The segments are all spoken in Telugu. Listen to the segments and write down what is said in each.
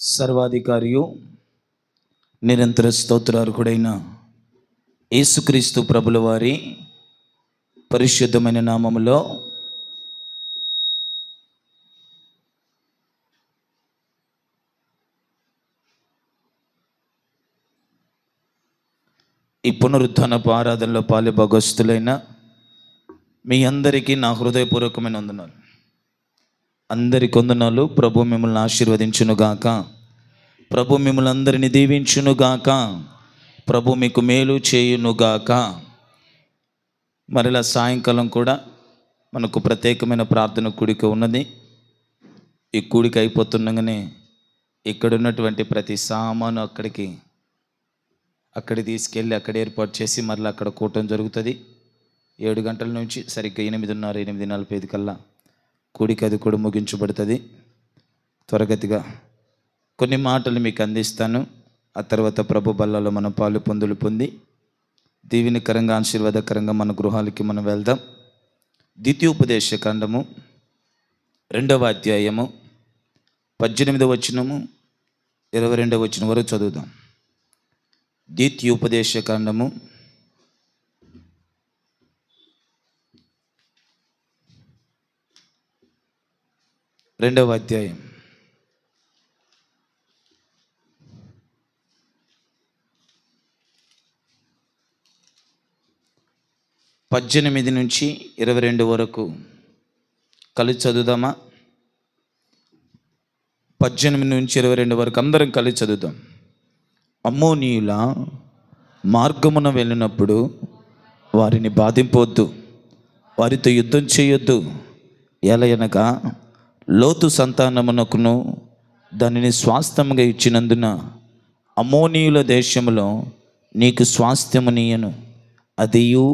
సర్వాధికారియు నిరంతర స్తోత్రార్హుడైన యేసుక్రీస్తు ప్రభుల వారి పరిశుద్ధమైన నామములో ఈ పునరుత్థానపు ఆరాధనలో పాలుభాగస్తులైన మీ అందరికీ నా హృదయపూర్వకమైన వందనాలు. అందరికి వందనాలు. ప్రభు మిమ్మల్ని ఆశీర్వదించునుగాక. ప్రభు మిమ్మల్ని అందరినీ దీవించునుగాక. ప్రభు మీకు మేలు చేయునుగాక. మరలా సాయంకాలం కూడా మనకు ప్రత్యేకమైన ప్రార్థన కూడిక ఉన్నది. ఈ కూడిక అయిపోతుండగానే ఇక్కడ ఉన్నటువంటి ప్రతి సామాను అక్కడికి తీసుకెళ్ళి అక్కడ ఏర్పాటు చేసి మరలా అక్కడ కూటం జరుగుతుంది. 7 గంటల నుంచి సరిగ్గా 8:30, 8:45 కల్లా కూడిక అది కూడా ముగించబడుతుంది. త్వరగతిగా కొన్ని మాటలు మీకు అందిస్తాను. ఆ తర్వాత ప్రభు బల్లలో మనం పాలు పొంది దీవెనకరంగా ఆశీర్వాదకరంగా మన గృహాలకి మనం వెళ్దాం. ద్వితీయోపదేశ కాండము 2వ అధ్యాయము 18వ వచనము 22వ వచనం వరకు చదువుదాం. ద్వితీయోపదేశ కాండము 2వ అధ్యాయం 18 నుంచి 22 వరకు కలిసి చదువుదామా? 18 నుంచి 22 వరకు అందరం కలిసి చదువుదాం. అమ్మోనీయుల మార్గమున వెళ్ళినప్పుడు వారిని బాధింపవద్దు, వారితో యుద్ధం చేయొద్దు. ఎలయనగా లోతు సంతానమునకును దానిని స్వాస్థ్యముగా ఇచ్చినందున అమ్మోనీయుల దేశములో నీకు స్వాస్థ్యమునియను, అదియు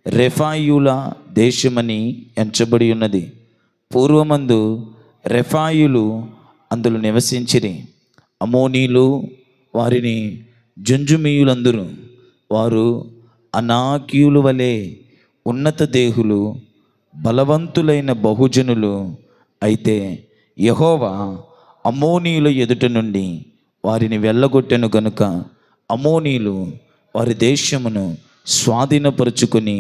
రెఫాయుల దేశమని ఎంచబడి ఉన్నది. పూర్వమందు రెఫాయులు అందులో నివసించిరి. అమ్మోనీయులు వారిని జుంజుమీయులందురు. వారు అనాకీయుల వలె ఉన్నత దేహులు, బలవంతులైన బహుజనులు. అయితే యెహోవా అమ్మోనీయుల ఎదుట నుండి వారిని వెళ్ళగొట్టెను గనుక అమ్మోనీయులు వారి దేశమును స్వాధీనపరుచుకొని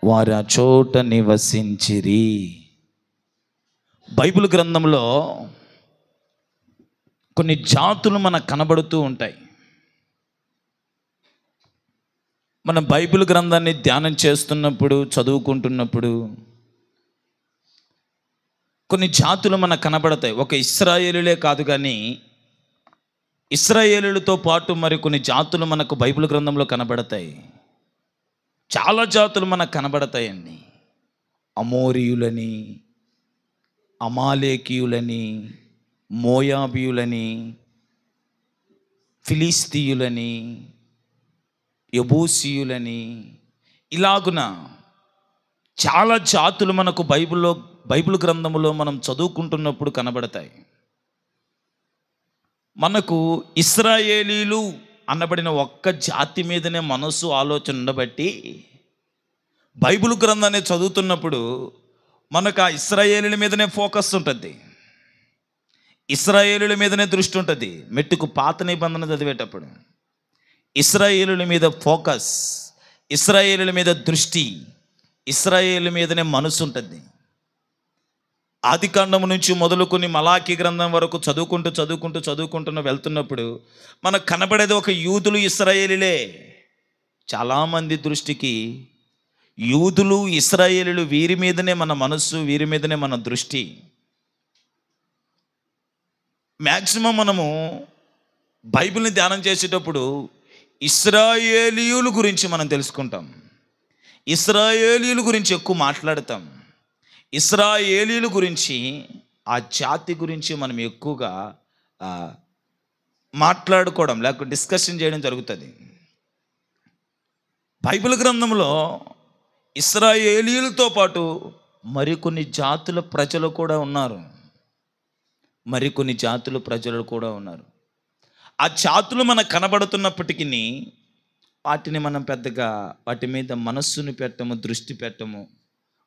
వారు ఆ చోట నివసించిరి. బైబిల్ గ్రంథంలో కొన్ని జాతులు మనకు కనబడుతూ ఉంటాయి. మనం బైబిల్ గ్రంథాన్ని ధ్యానం చేస్తున్నప్పుడు, చదువుకుంటున్నప్పుడు కొన్ని జాతులు మనకు కనబడతాయి. ఒక ఇశ్రాయేలులే కాదు, కానీ ఇశ్రాయేలులతో పాటు మరి కొన్ని జాతులు మనకు బైబిల్ గ్రంథంలో కనబడతాయి. చాలా జాతులు మనకు కనబడతాయండి. అమోరీయులని, అమాలేకీయులని, మోయాబీయులని, ఫిలిస్తీయులని, యబూసీయులని, ఇలాగున చాలా జాతులు మనకు బైబిల్ గ్రంథములో మనం చదువుకుంటున్నప్పుడు కనబడతాయి. మనకు ఇశ్రాయేలీలు అనబడిన ఒక్క జాతి మీదనే మనసు ఆలోచన ఉండబట్టి బైబిల్ గ్రంథాన్ని చదువుతున్నప్పుడు మనకు ఆ ఇశ్రాయేలీల మీదనే ఫోకస్ ఉంటుంది, ఇశ్రాయేలుల మీదనే దృష్టి ఉంటుంది. మెట్టుకు పాత నిబంధన చదివేటప్పుడు ఇశ్రాయేలుల మీద ఫోకస్, ఇశ్రాయేలుల మీద దృష్టి, ఇశ్రాయేలు మీదనే మనసు ఉంటుంది. ఆదికాండము నుంచి మొదలుకొని మలాకీ గ్రంథం వరకు చదువుకుంటూ వెళ్తున్నప్పుడు మనకు కనబడేది ఒక యూదులు, ఇశ్రాయేలీలే. చాలామంది దృష్టికి యూదులు, ఇశ్రాయేలీలు వీరి మీదనే మన మనస్సు, వీరి మీదనే మన దృష్టి. మ్యాక్సిమం మనము బైబిల్ని ధ్యానం చేసేటప్పుడు ఇశ్రాయేలీయుల గురించి మనం తెలుసుకుంటాం, ఇశ్రాయేలీయుల గురించి ఎక్కువ మాట్లాడతాం. ఇశ్రాయేలీయుల గురించి, ఆ జాతి గురించి మనం ఎక్కువగా మాట్లాడుకోవడం లేకపోతే డిస్కషన్ చేయడం జరుగుతుంది. బైబిల్ గ్రంథంలో ఇశ్రాయేలీయులతో పాటు మరికొన్ని జాతుల ప్రజలు కూడా ఉన్నారు. ఆ జాతులు మనకు కనబడుతున్నప్పటికీ వాటిని మనం పెద్దగా వాటి మీద మనస్సును పెట్టము, దృష్టి పెట్టము,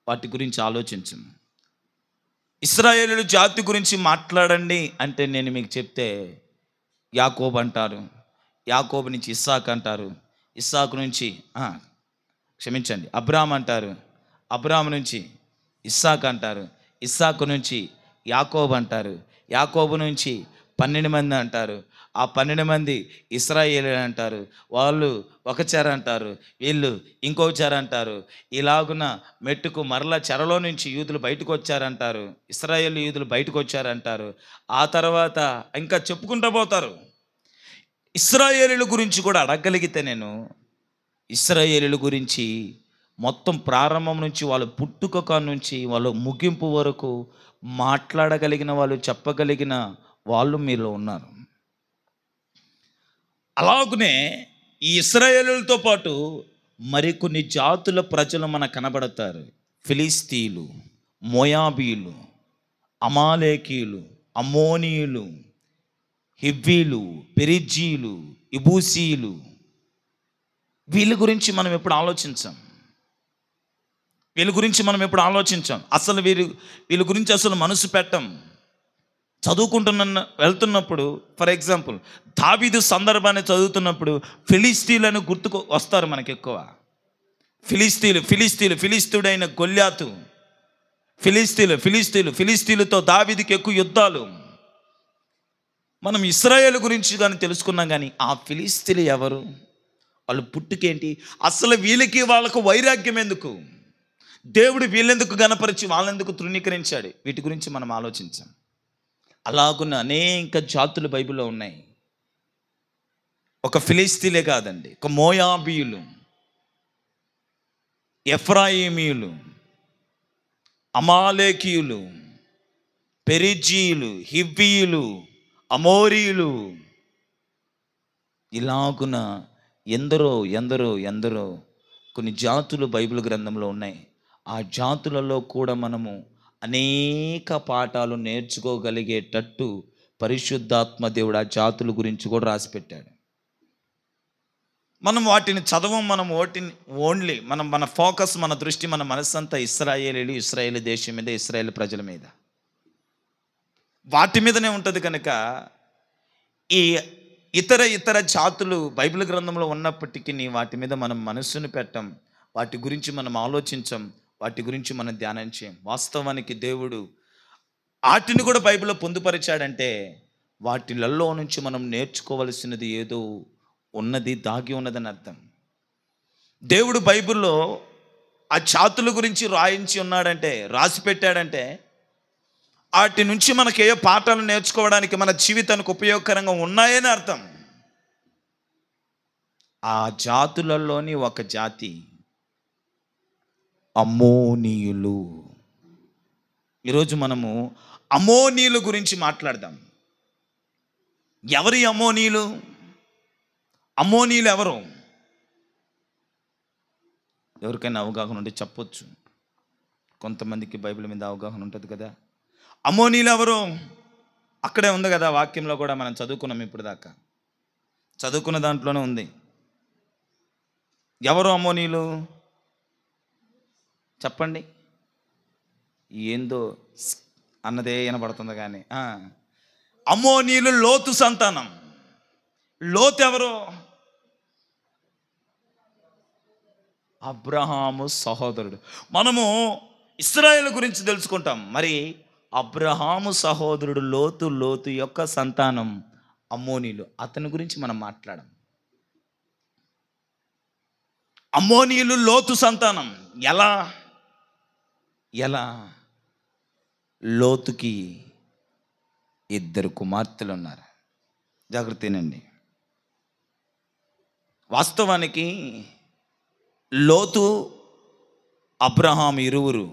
వాటి గురించి ఆలోచించము. ఇశ్రాయేలు జాతి గురించి మాట్లాడండి అంటే నేను మీకు చెప్తే యాకోబు అంటారు, యాకోబు నుంచి ఇస్సాకు అంటారు, ఇస్సాకు నుంచి క్షమించండి అబ్రాహాము అంటారు, అబ్రాహాము నుంచి ఇస్సాకు అంటారు, ఇస్సాకు నుంచి యాకోబు అంటారు, యాకోబు నుంచి 12 మంది అంటారు, ఆ 12 మంది ఇశ్రాయేలీయులు అంటారు, వాళ్ళు ఒక చెర అంటారు, వీళ్ళు ఇంకో చెర అంటారు. ఇలాగున మెట్టుకు మరలా చెరలో నుంచి యూదులు బయటకు వచ్చారంటారు, ఇశ్రాయేలు యూదులు బయటకు వచ్చారంటారు. ఆ తర్వాత ఇంకా చెప్పుకుంటూ పోతారు. ఇశ్రాయేలీయుల గురించి కూడా అడగగలిగితే నేను ఇశ్రాయేలీయుల గురించి మొత్తం ప్రారంభం నుంచి వాళ్ళ పుట్టుక నుంచి వాళ్ళ ముగింపు వరకు మాట్లాడగలిగిన వాళ్ళు, చెప్పగలిగిన వాళ్ళు మీలో ఉన్నారు. అలాగనే ఈ ఇశ్రాయేలులతో పాటు మరికొన్ని జాతుల ప్రజలు మనకు కనబడతారు. ఫిలిస్తీయులు, మోయాబీలు, అమాలేకీయులు, అమ్మోనీయులు, హివ్వీలు, పెరిజ్జీలు, ఇబూసీలు. వీళ్ళ గురించి మనం ఎప్పుడు ఆలోచించాం. అసలు వీళ్ళ గురించి అసలు మనసు పెట్టం. వెళ్తున్నప్పుడు ఫర్ ఎగ్జాంపుల్ దావీదు సందర్భాన్ని చదువుతున్నప్పుడు ఫిలిస్తీయులను గుర్తుకు వస్తారు మనకి ఎక్కువ. ఫిలిస్తీయుడైన గొల్యాతు, ఫిలిస్తీయులతో దావీదుకి ఎక్కువ యుద్ధాలు. మనం ఇశ్రాయేలు గురించి కానీ తెలుసుకున్నాం, కానీ ఆ ఫిలిస్తీయులు ఎవరు, వాళ్ళు పుట్టుకేంటి, అసలు వీళ్ళకి వాళ్ళకు వైరాగ్యం ఎందుకు, దేవుడు వీళ్ళెందుకు గణపరిచి వాళ్ళెందుకు తృణీకరించాడు, వీటి గురించి మనం ఆలోచించాం. అలాగున్న అనేక జాతులు బైబిల్లో ఉన్నాయి. ఒక ఫిలిస్తీయులే కాదండి, ఒక మోయాబీయులు, ఎఫ్రాయిమీయులు, అమాలేకీయులు, పెరిజ్జీయులు, హివ్వీయులు, అమోరీయులు, ఇలాగున ఎందరో కొన్ని జాతులు బైబిల్ గ్రంథంలో ఉన్నాయి. ఆ జాతులలో కూడా మనము అనేక పాఠాలు నేర్చుకోగలిగేటట్టు పరిశుద్ధాత్మ దేవుడు ఆ జాతుల గురించి కూడా రాసిపెట్టాడు. మనం వాటిని చదవం, మన ఫోకస్, మన దృష్టి, మన మనస్సంతా ఇశ్రాయేలు దేశం మీద, ఇశ్రాయేలు ప్రజల మీద, వాటి మీదనే ఉంటుంది. కనుక ఈ ఇతర జాతులు బైబిల్ గ్రంథంలో ఉన్నప్పటికీ వాటి మీద మనం మనస్సును పెట్టం, వాటి గురించి మనం ఆలోచించం, వాటి గురించి మనం ధ్యానం చేయం. వాస్తవానికి దేవుడు వాటిని కూడా బైబిల్లో పొందుపరిచాడంటే వాటిలలో నుంచి మనం నేర్చుకోవలసినది ఏదో ఉన్నది, దాగి ఉన్నదని అర్థం. దేవుడు బైబిల్లో ఆ జాతుల గురించి రాసి పెట్టాడంటే వాటి నుంచి మనకి ఏ పాఠాలు నేర్చుకోవడానికి, మన జీవితానికి ఉపయోగకరంగా ఉన్నాయని అర్థం. ఆ జాతులలోని ఒక జాతి అమ్మోనీయులు. ఈరోజు మనము అమ్మోనీయుల గురించి మాట్లాడదాం. ఎవరి అమ్మోనీయులు? అమ్మోనీయులు ఎవరు? ఎవరికైనా అవగాహన ఉంటే చెప్పొచ్చు. కొంతమందికి బైబిల్ మీద అవగాహన ఉంటుంది కదా. అమ్మోనీయులు ఎవరు? అక్కడే ఉంది కదా, వాక్యంలో కూడా మనం చదువుకున్నాం, ఇప్పుడు దాకా చదువుకున్న దాంట్లోనే ఉంది. ఎవరు అమ్మోనీయులు చెప్పండి. ఏందో అన్నదే వినపడుతుంది కానీ అమ్మోనీయులు లోతు సంతానం. లోతు ఎవరు? అబ్రహాము సహోదరుడు. మనము ఇశ్రాయేలు గురించి తెలుసుకుంటాం, మరి అబ్రహాము సహోదరుడు లోతు యొక్క సంతానం అమ్మోనీయులు. అతని గురించి మనం మాట్లాడం. అమ్మోనీయులు లోతు సంతానం. ఎలా? లోతుకి 2 కుమార్తెలు ఉన్నారు. జాగ్రత్తనండి. వాస్తవానికి లోతు, అబ్రహాం ఇరువురు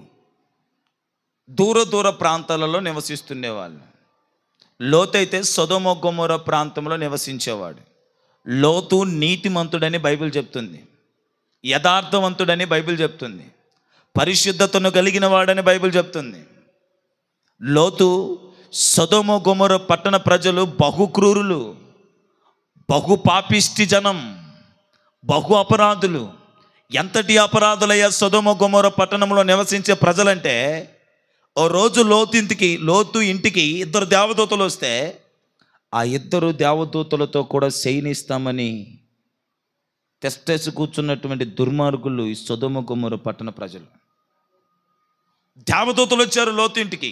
దూర ప్రాంతాలలో నివసిస్తుండేవాళ్ళు. లోతు అయితే సొదొమ గొమొర్రా ప్రాంతంలో నివసించేవాడు. లోతు నీతిమంతుడని బైబిల్ చెప్తుంది, యథార్థవంతుడని బైబిల్ చెప్తుంది, పరిశుద్ధతను కలిగిన వాడని బైబిల్ చెప్తుంది. లోతు సొదొమ గొమొర్రా పట్టణ ప్రజలు బహు క్రూరులు, బహు పాపిష్టి జనం, బహు అపరాధులు. ఎంతటి అపరాధులయ్యా సొదొమ గొమొర్రా పట్టణంలో నివసించే ప్రజలంటే, ఓ రోజు లోతు ఇంటికి 2 దేవదూతలు వస్తే ఆ ఇద్దరు దేవదూతలతో కూడా శయనిస్తామని తెస్టేసి కూర్చున్నటువంటి దుర్మార్గులు ఈ సొదొమ గొమొర్రా పట్టణ ప్రజలు. దేవదూతలు వచ్చారు లోతింటికి,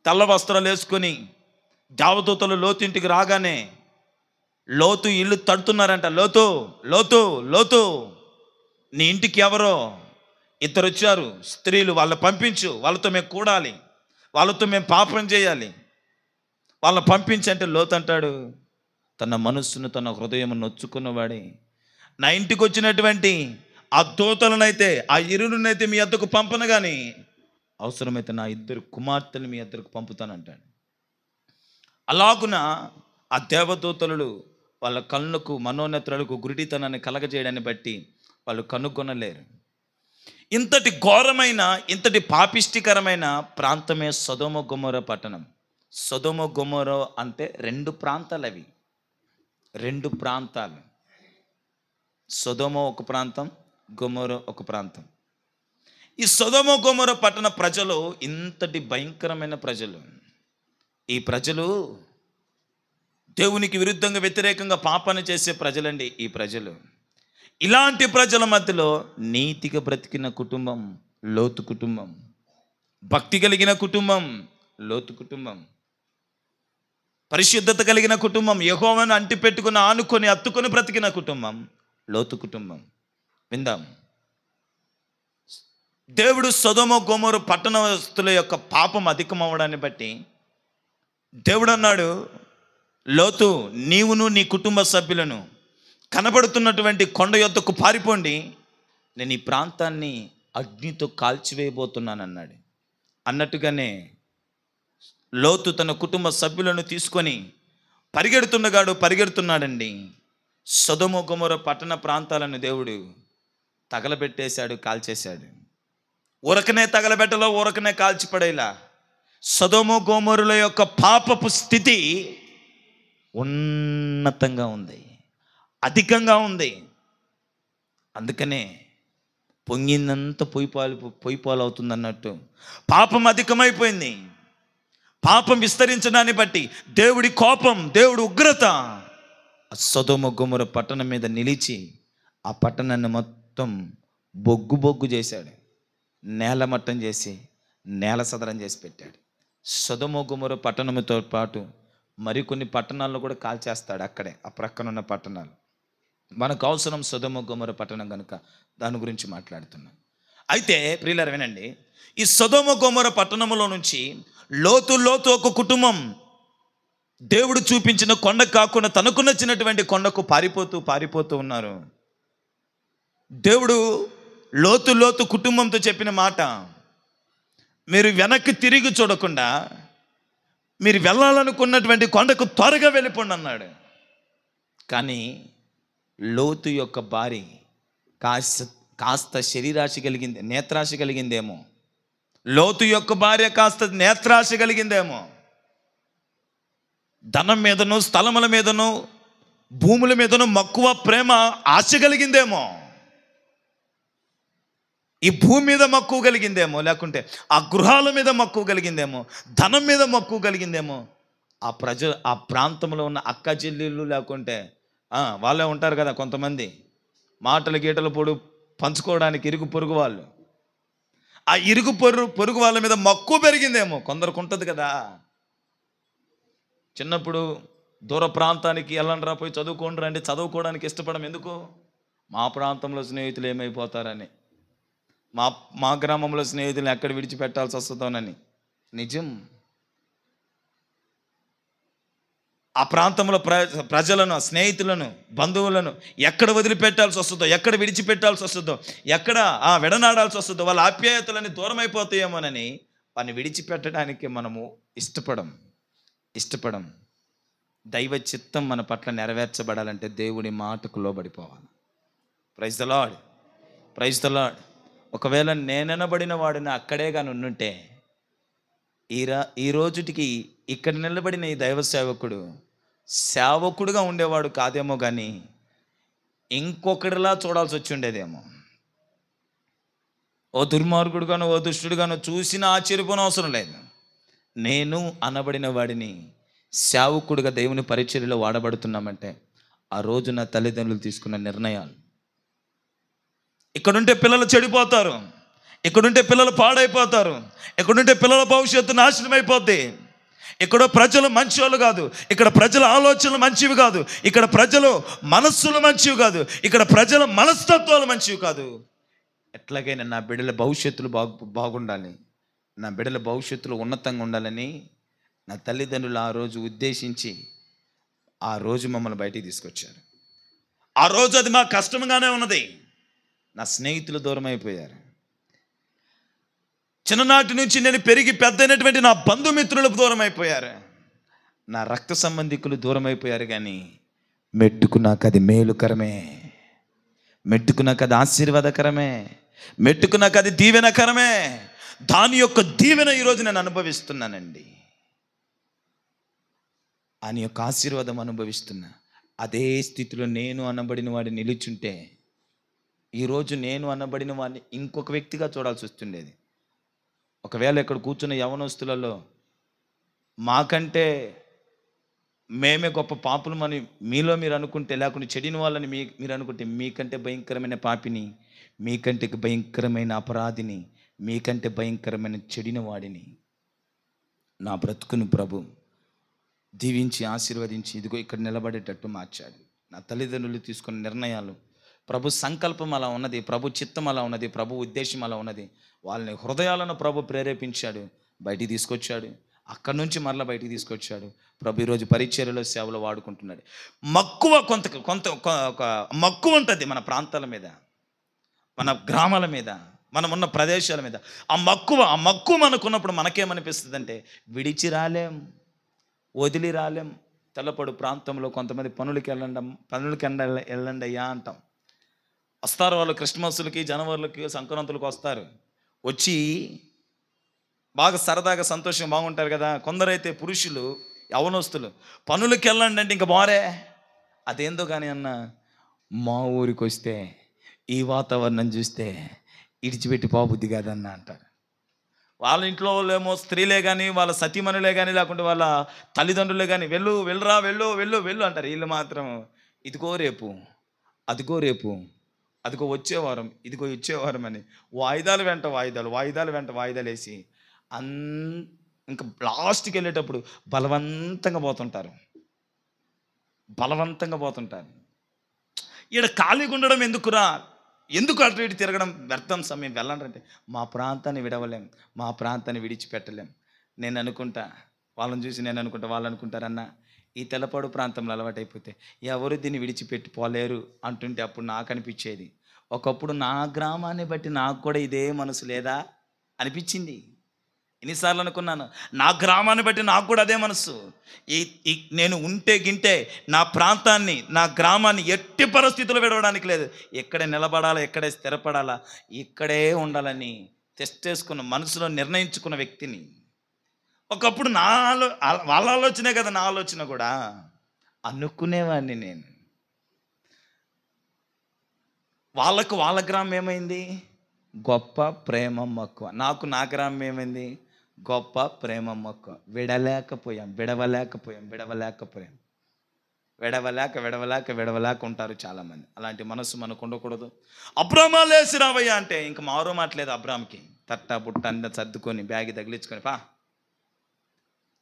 తెల్ల వస్త్రాలు వేసుకొని. దేవదూతలు లోతింటికి రాగానే లోతు ఇల్లు తడుతున్నారంట. లోతు లోతు లోతు, నీ ఇంటికి ఎవరో ఇద్దరు వచ్చారు స్త్రీలు, వాళ్ళని పంపించు, వాళ్ళతో మేము కూడాలి, వాళ్ళతో మేము పాపం చేయాలి, వాళ్ళని పంపించి. అంటే లోతు అంటాడు, తన మనస్సును తన హృదయం నొచ్చుకున్నవాడే, నా ఇంటికి వచ్చినటువంటి ఆ దూతలనైతే ఆ ఇరువునైతే మీ వద్దకు పంపను, కానీ అవసరమైతే నా ఇద్దరు కుమార్తెలు మీ వద్దకు పంపుతానంటాడు. అలాగున ఆ దేవదూతలు వాళ్ళ కళ్ళకు మనోనేత్రాలకు గురిటితనాన్ని కలగజేయడాన్ని బట్టి వాళ్ళు కనుగొనలేరు. ఇంతటి ఘోరమైన, ఇంతటి పాపిష్టికరమైన ప్రాంతమే సొదొమ గొమొర్రా పట్టణం. సొదొమ గొమొర్రా అంటే రెండు ప్రాంతాలు, అవి రెండు ప్రాంతాలు. సొదొమ ఒక ప్రాంతం, గొమొర్రా ఒక ప్రాంతం. ఈ సొదొమ గొమొర్రా పట్టణ ప్రజలు ఇంతటి భయంకరమైన ప్రజలు. ఈ ప్రజలు దేవునికి విరుద్ధంగా వ్యతిరేకంగా పాపాన్ని చేసే ప్రజలండి ఈ ప్రజలు. ఇలాంటి ప్రజల మధ్యలో నీతిగా బ్రతికిన కుటుంబం లోతు కుటుంబం, భక్తి కలిగిన కుటుంబం లోతు కుటుంబం, పరిశుద్ధత కలిగిన కుటుంబం, యెహోవాను అంటిపెట్టుకుని ఆనుకొని అత్తుకొని బ్రతికిన కుటుంబం లోతు కుటుంబం. విందాం. దేవుడు సొదొమ గొమొర్రా పట్టణస్తుల యొక్క పాపం అధికమవడాన్ని బట్టి దేవుడు అన్నాడు, లోతు, నీవును నీ కుటుంబ సభ్యులను కనబడుతున్నటువంటి కొండ యొద్దకు పారిపోండి, నేను ఈ ప్రాంతాన్ని అగ్నితో కాల్చివేయబోతున్నాను అన్నాడు. అన్నట్టుగానే లోతు తన కుటుంబ సభ్యులను తీసుకొని పరిగెడుతున్నాడండి. సొదొమ గొమొర్రా పట్టణ ప్రాంతాలను దేవుడు తగలబెట్టేశాడు, కాల్చేశాడు. ఊరకనే తగలబెట్టలో, ఊరకనే కాల్చిపడేలా. సొదొమ గొమొర్రాల యొక్క పాపపు స్థితి ఉన్నతంగా ఉంది, అధికంగా ఉంది. అందుకనే పొంగిందంతా పొయ్యిపాలు అవుతుంది అన్నట్టు పాపం అధికమైపోయింది. పాపం విస్తరించడాన్ని బట్టి దేవుడి కోపం, దేవుడి ఉగ్రత సొదొమ గొమొర్రా పట్టణం మీద నిలిచి ఆ పట్టణాన్ని మొత్తం బొగ్గు చేశాడు, నేలమట్టం చేసి నేల సదరం చేసి పెట్టాడు. సొదొమ గొమొర్రా పట్టణంతో పాటు మరికొన్ని పట్టణాలను కూడా కాల్చేస్తాడు అక్కడే, ఆ ప్రక్కనున్న పట్టణాలు. మనకు అవసరం సొదొమ గొమొర్రా పట్టణం కనుక దాని గురించి మాట్లాడుతున్నాం. అయితే ప్రియులారా వినండి, ఈ సొదొమ గొమొర్రా పట్టణంలో నుంచి లోతు ఒక కుటుంబం దేవుడు చూపించిన కొండ కాకుండా తనకు నచ్చినటువంటి కొండకు పారిపోతూ ఉన్నారు. దేవుడు లోతు కుటుంబంతో చెప్పిన మాట, మీరు వెనక్కి తిరిగి చూడకుండా మీరు వెళ్ళాలనుకున్నటువంటి కొండకు త్వరగా వెళ్ళిపోండి అన్నాడు. కానీ లోతు యొక్క భార్య కాస్త శరీరాశి కలిగింది, నేత్రాశి కలిగిందేమో. లోతు యొక్క భార్య కాస్త నేత్రాశి కలిగిందేమో. ధనం మీదను, స్థలముల మీదను, భూముల మీదను మక్కువ, ప్రేమ, ఆశ కలిగిందేమో. ఈ భూమి మీద మక్కువ కలిగిందేమో, లేకుంటే ఆ గృహాల మీద మక్కువ కలిగిందేమో, ధనం మీద మక్కువ కలిగిందేమో. ఆ ప్రాంతంలో ఉన్న అక్క చెల్లెళ్ళు, లేకుంటే వాళ్ళే ఉంటారు కదా కొంతమంది, మాటలు గీటలు పంచుకోవడానికి ఇరుగు పొరుగు వాళ్ళు, ఆ ఇరుగు పొరుగు వాళ్ళ మీద మక్కువ పెరిగిందేమో. కొందరికి ఉంటుంది కదా, చిన్నప్పుడు దూర ప్రాంతానికి వెళ్ళండి రా, పోయి చదువుకోండి రండి, చదువుకోవడానికి ఇష్టపడం. ఎందుకు? మా ప్రాంతంలో స్నేహితులు ఏమైపోతారని, మా గ్రామంలో స్నేహితులను ఎక్కడ విడిచిపెట్టాల్సి వస్తుందోనని. నిజం. ఆ ప్రాంతంలో ప్రజలను, స్నేహితులను, బంధువులను ఎక్కడ వదిలిపెట్టాల్సి వస్తుందో, ఎక్కడ విడిచిపెట్టాల్సి వస్తుందో, ఎక్కడ విడనాడాల్సి వస్తుందో, వాళ్ళ ఆప్యాయతలని దూరం అయిపోతాయేమోనని వాడిని విడిచిపెట్టడానికి మనము ఇష్టపడం. దైవ చిత్తం మన పట్ల నెరవేర్చబడాలంటే దేవుడి మాటకు లోబడిపోవాలి. Praise the lord. ఒకవేళ నేననబడిన వాడిని అక్కడే కానీ ఉండుంటే ఈ రోజుటికి ఇక్కడ నిలబడిన ఈ దైవ సేవకుడుగా ఉండేవాడు కాదేమో, కానీ ఇంకొకటిలా చూడాల్సి వచ్చి ఉండేదేమో. ఓ దుర్మార్గుడుగానో, ఓ దుష్టుడుగానో చూసినా ఆశ్చర్యపోనవసరం లేదు. నేను అనబడిన వాడిని సేవకుడిగా దేవుని పరిచర్యలో వాడబడుతున్నామంటే ఆ రోజు నా తల్లిదండ్రులు తీసుకున్న నిర్ణయాలు. ఇక్కడుంటే పిల్లలు చెడిపోతారు, ఇక్కడుంటే పిల్లలు పాడైపోతారు, ఇక్కడుంటే పిల్లల భవిష్యత్తు నాశనం అయిపోద్ది, ఇక్కడ ప్రజలు మంచివాళ్ళు కాదు, ఇక్కడ ప్రజల ఆలోచనలు మంచివి కాదు, ఇక్కడ ప్రజలు మనస్సులు మంచివి కాదు, ఇక్కడ ప్రజల మనస్తత్వాలు మంచివి కాదు. ఎట్లాగైనా నా బిడ్డల భవిష్యత్తులు బాగుండాలి, నా బిడ్డల భవిష్యత్తులు ఉన్నతంగా ఉండాలని నా తల్లిదండ్రులు ఆ రోజు ఉద్దేశించి ఆ రోజు మమ్మల్ని బయటికి తీసుకొచ్చారు. ఆ రోజు అది మాకు కష్టంగానే ఉన్నది. నా స్నేహితులు దూరం అయిపోయారు. చిన్ననాటి నుంచి నేను పెరిగి పెద్దైనటువంటి నా బంధుమిత్రులకు దూరం అయిపోయారు. నా రక్త సంబంధికులు దూరం అయిపోయారు. కానీ మెట్టుకు నాకు అది మేలుకరమే, మెట్టుకు నాకు అది ఆశీర్వాదకరమే, మెట్టుకు నాకు అది దీవెనకరమే. దాని యొక్క దీవెన ఈరోజు నేను అనుభవిస్తున్నానండి. ఆయన యొక్క ఆశీర్వాదం అనుభవిస్తున్నా. అదే స్థితిలో నేను అనబడిన వాడిని నిలుచుంటే ఈరోజు నేను అనబడిన వాడిని ఇంకొక వ్యక్తిగా చూడాల్సి వస్తుండేది. ఒకవేళ ఇక్కడ కూర్చున్న యవనస్తులలో మాకంటే మేమే గొప్ప పాపులమని మీలో మీరు అనుకుంటే, లేకుంటే చెడిన వాళ్ళని మీరు అనుకుంటే, మీకంటే భయంకరమైన పాపిని, మీకంటే భయంకరమైన అపరాధిని, మీకంటే భయంకరమైన చెడిన వాడిని నా బ్రతుకును ప్రభు దీవించి ఆశీర్వదించి ఇదిగో ఇక్కడ నిలబడేటట్టు మార్చాడు. నా తల్లిదండ్రులు తీసుకున్న నిర్ణయాలు, ప్రభు సంకల్పం అలా ఉన్నది, ప్రభు చిత్తం అలా ఉన్నది, ప్రభు ఉద్దేశం అలా ఉన్నది. వాళ్ళని హృదయాలను ప్రభు ప్రేరేపించాడు, బయటికి తీసుకొచ్చాడు. అక్కడి నుంచి మరలా బయటికి తీసుకొచ్చాడు. ప్రభు ఈరోజు పరిచర్యలో సేవలో వాడుకుంటున్నాడు. మక్కువ ఒక మక్కువ ఉంటుంది మన ప్రాంతాల మీద, మన గ్రామాల మీద, మనం ఉన్న ప్రదేశాల మీద. ఆ మక్కువ మనకున్నప్పుడు మనకేమనిపిస్తుంది అంటే విడిచి రాలేం, వదిలి రాలేం. తెల్లపడు ప్రాంతంలో కొంతమంది పనులకి వెళ్ళండి అయ్యా అంటాం. వస్తారు వాళ్ళు క్రిస్మస్లకి, జనవరులకి, సంక్రాంతులకు వస్తారు. వచ్చి బాగా సరదాగా సంతోషంగా బాగుంటారు కదా. కొందరైతే పురుషులు యవనస్తులు పనులకి వెళ్ళండి అంటే ఇంకా బారే. అదేందో కానీ అన్న మా ఊరికి వస్తే ఈ వాతావరణం చూస్తే ఇడిచిపెట్టి పోబుద్ది కాదన్న అంటారు. వాళ్ళ ఇంట్లో వాళ్ళేమో స్త్రీలే కానీ, వాళ్ళ సతీమణులే కానీ, లేకుంటే వాళ్ళ తల్లిదండ్రులే కానీ వెళ్ళురా వెళ్ళు అంటారు. వీళ్ళు మాత్రం ఇదిగో రేపు, అదిగో రేపు, అదిగో వచ్చేవారం, ఇదిగో ఇచ్చేవారం అని వాయిదాలు వెంట వాయిదాలు వేసి ఇంకా లాస్ట్కి వెళ్ళేటప్పుడు బలవంతంగా పోతుంటారు. ఈడ ఖాళీగా ఉండడం ఎందుకు అటు ఇటు తిరగడం వ్యర్థం. సమయం వెళ్ళండి మా ప్రాంతాన్ని విడవలేం, మా ప్రాంతాన్ని విడిచిపెట్టలేం. వాళ్ళని చూసి నేను అనుకుంటా, వాళ్ళు అనుకుంటారన్న ఈ తెల్లపాడు ప్రాంతంలో అలవాటైపోతే ఎవరు దీన్ని విడిచిపెట్టి పోలేరు అంటుంటే అప్పుడు నాకు అనిపించేది, ఒకప్పుడు నా గ్రామాన్ని బట్టి నాకు కూడా ఇదే మనసు లేదా అనిపించింది. ఎన్నిసార్లు అనుకున్నాను, నా గ్రామాన్ని బట్టి నాకు కూడా అదే మనసు. నేను గింటే నా ప్రాంతాన్ని, నా గ్రామాన్ని ఎట్టి పరిస్థితుల్లో విడవడానికి లేదు. ఎక్కడే నిలబడాలా, ఎక్కడే స్థిరపడాలా, ఇక్కడే ఉండాలని తెస్టేసుకున్న మనసులో నిర్ణయించుకున్న వ్యక్తిని. ఒకప్పుడు వాళ్ళ ఆలోచనే కదా నా ఆలోచన కూడా అనుకునేవాడిని నేను. వాళ్ళ గ్రామం ఏమైంది, గొప్ప ప్రేమ మక్కువ. నాకు నా గ్రామం ఏమైంది, గొప్ప ప్రేమ మక్కువ. విడవలేకపోయాం. విడవలేక ఉంటారు చాలామంది. అలాంటి మనసు మనకు ఉండకూడదు. అబ్రామా లేచి రావయ్యా అంటే ఇంక మారో మాట్లేదు. అబ్రామ్కి తట్టా బుట్ట అంతా సర్దుకొని బ్యాగ్ తగిలించుకొని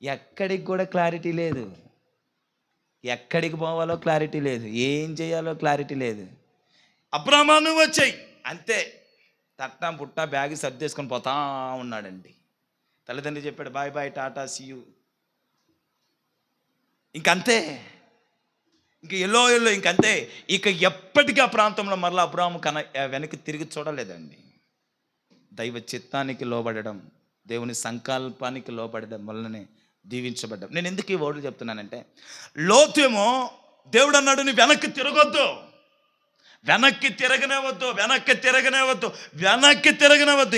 ఎక్కడికి కూడా క్లారిటీ లేదు, ఎక్కడికి పోవాలో క్లారిటీ లేదు, ఏం చేయాలో క్లారిటీ లేదు. అబ్రామా నువ్వు వచ్చాయి అంతే, తట్టా పుట్ట బ్యాగ్ సర్దేసుకొని పోతా ఉన్నాడండి. తల్లిదండ్రి చెప్పాడు బాయ్ బాయ్ టాటా సీయూ. ఇంకంతే, ఎల్లో ఇంకంతే. ఇక ఎప్పటికీ ఆ ప్రాంతంలో మరలా అబ్రాము వెనక్కి తిరిగి చూడలేదండి. దైవ చిత్తానికి లోబడడం, దేవుని సంకల్పానికి లోబడడం వల్లనే దీవించబడ్డాం. నేను ఎందుకు ఈ వర్డ్లు చెప్తున్నానంటే, లోతేమో దేవుడు అన్నాడు నీ వెనక్కి తిరగొద్దు, వెనక్కి తిరగనేవద్దు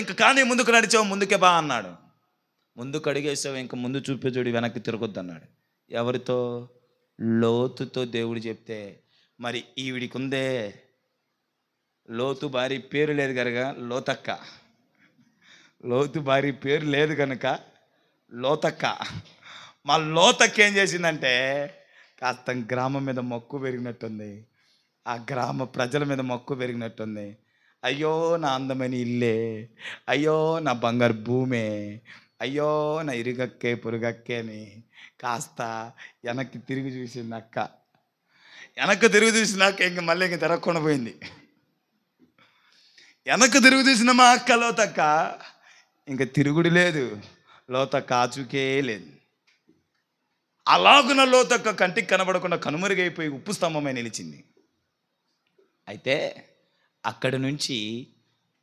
ఇంక కానీ ముందుకు నడిచావు, ముందుకే బా అన్నాడు. ముందుకు అడిగేసావు, ఇంక ముందు చూపే చూడు, వెనక్కి తిరగొద్దు అన్నాడు. ఎవరితో? లోతుతో దేవుడు చెప్తే మరి ఈవిడికి ఉందే, లోతు భార్య పేరు లేదు కనుక లోతక్క, లోతు భార్య పేరు లేదు కనుక లోతక్క. మా లోతక్క ఏం చేసిందంటే కాస్త గ్రామం మీద మక్కువ పెరిగినట్టుంది, ఆ గ్రామ ప్రజల మీద మక్కువ పెరిగినట్టుంది. అయ్యో నా అందమైన ఇల్లే, అయ్యో నా బంగారు భూమే, అయ్యో నా ఇరుగక్కే పొరుగక్కే అని కాస్త వెనక్కి తిరిగి చూసింది అక్క. వెనక్కి తిరిగి చూసినాక ఇంక మళ్ళీ ఇంక తిరగకుండా పోయింది. వెనక్కి తిరిగి చూసిన మా అక్క లోతక్క ఇంక తిరుగుడు లేదు, లోతక్క ఆచూకే లేదు. అలాగున లోతక్క కంటికి కనబడకుండా కనుమరుగైపోయి ఉప్పు స్తంభమై నిలిచింది. అయితే అక్కడి నుంచి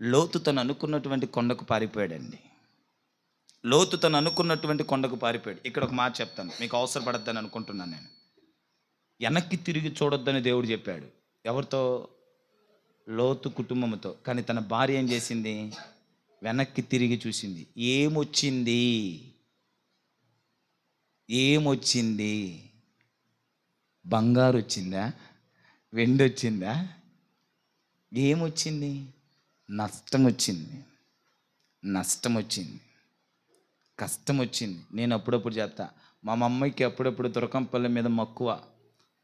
లోతు తను అనుకున్నటువంటి కొండకు పారిపోయాడండి. లోతు తను అనుకున్నటువంటి కొండకు పారిపోయాడు. ఇక్కడ ఒక మాట చెప్తాను, మీకు అవసరపడద్దని అనుకుంటున్నాను నేను. వెనక్కి తిరిగి చూడొద్దని దేవుడు చెప్పాడు. ఎవరితో? లోతు కుటుంబంతో. కానీ తన భార్య ఏం చేసింది? వెనక్కి తిరిగి చూసింది. ఏమొచ్చింది? ఏమొచ్చింది? బంగారు వచ్చిందా? వెండి వచ్చిందా? ఏమొచ్చింది? నష్టం వచ్చింది, నష్టం వచ్చింది, కష్టం వచ్చింది. నేను అప్పుడప్పుడు చెప్తా, మా మమ్మీకి అప్పుడప్పుడు దుర్గంపల్లి మీద మక్కువ.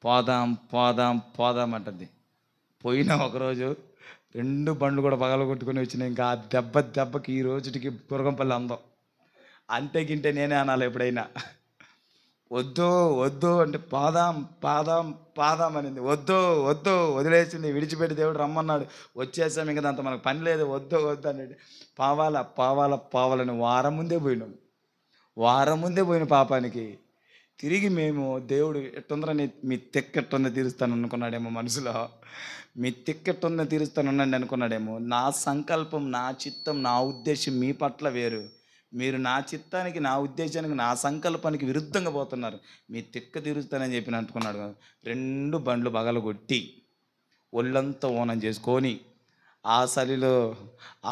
పోదాం పోదాం పోదాం అంటుంది. పోయినా ఒకరోజు 2 బండ్లు కూడా పగలగొట్టుకుని వచ్చినాయి. ఇంకా ఆ దెబ్బకి ఈ రోజుకి దుర్గంపల్లి అందం. అంతేకింటే నేనే అనాలి ఎప్పుడైనా. వద్దు వద్దు అంటే పాదాం పాదాం పాదాం అనింది. వద్దు వద్దు వదిలేసింది, విడిచిపెట్టి దేవుడు రమ్మన్నాడు. వచ్చేసాం, ఇంకా దాంతో మనకు పని లేదు, వద్దు వద్దు అనేది. పావాలని వారం ముందే పోయినాం. వారం ముందే పోయిన పాపానికి తిరిగి మేము దేవుడు ఎట్టుందరని మీ తిక్కెట్టుందో తీరుస్తాను అనుకున్నాడేమో మనసులో. మీ తిక్కెట్టుందో తీరుస్తానున్నాడు అనుకున్నాడేమో. నా సంకల్పం, నా చిత్తం, నా ఉద్దేశం మీ పట్ల వేరు. మీరు నా చిత్తానికి, నా ఉద్దేశానికి, నా సంకల్పానికి విరుద్ధంగా పోతున్నారు. మీ తిక్క తీరుస్తానని చెప్పి అనుకున్నాడు. 2 బండ్లు పగలగొట్టి ఒళ్ళంతా ఓనం చేసుకొని ఆ చలిలో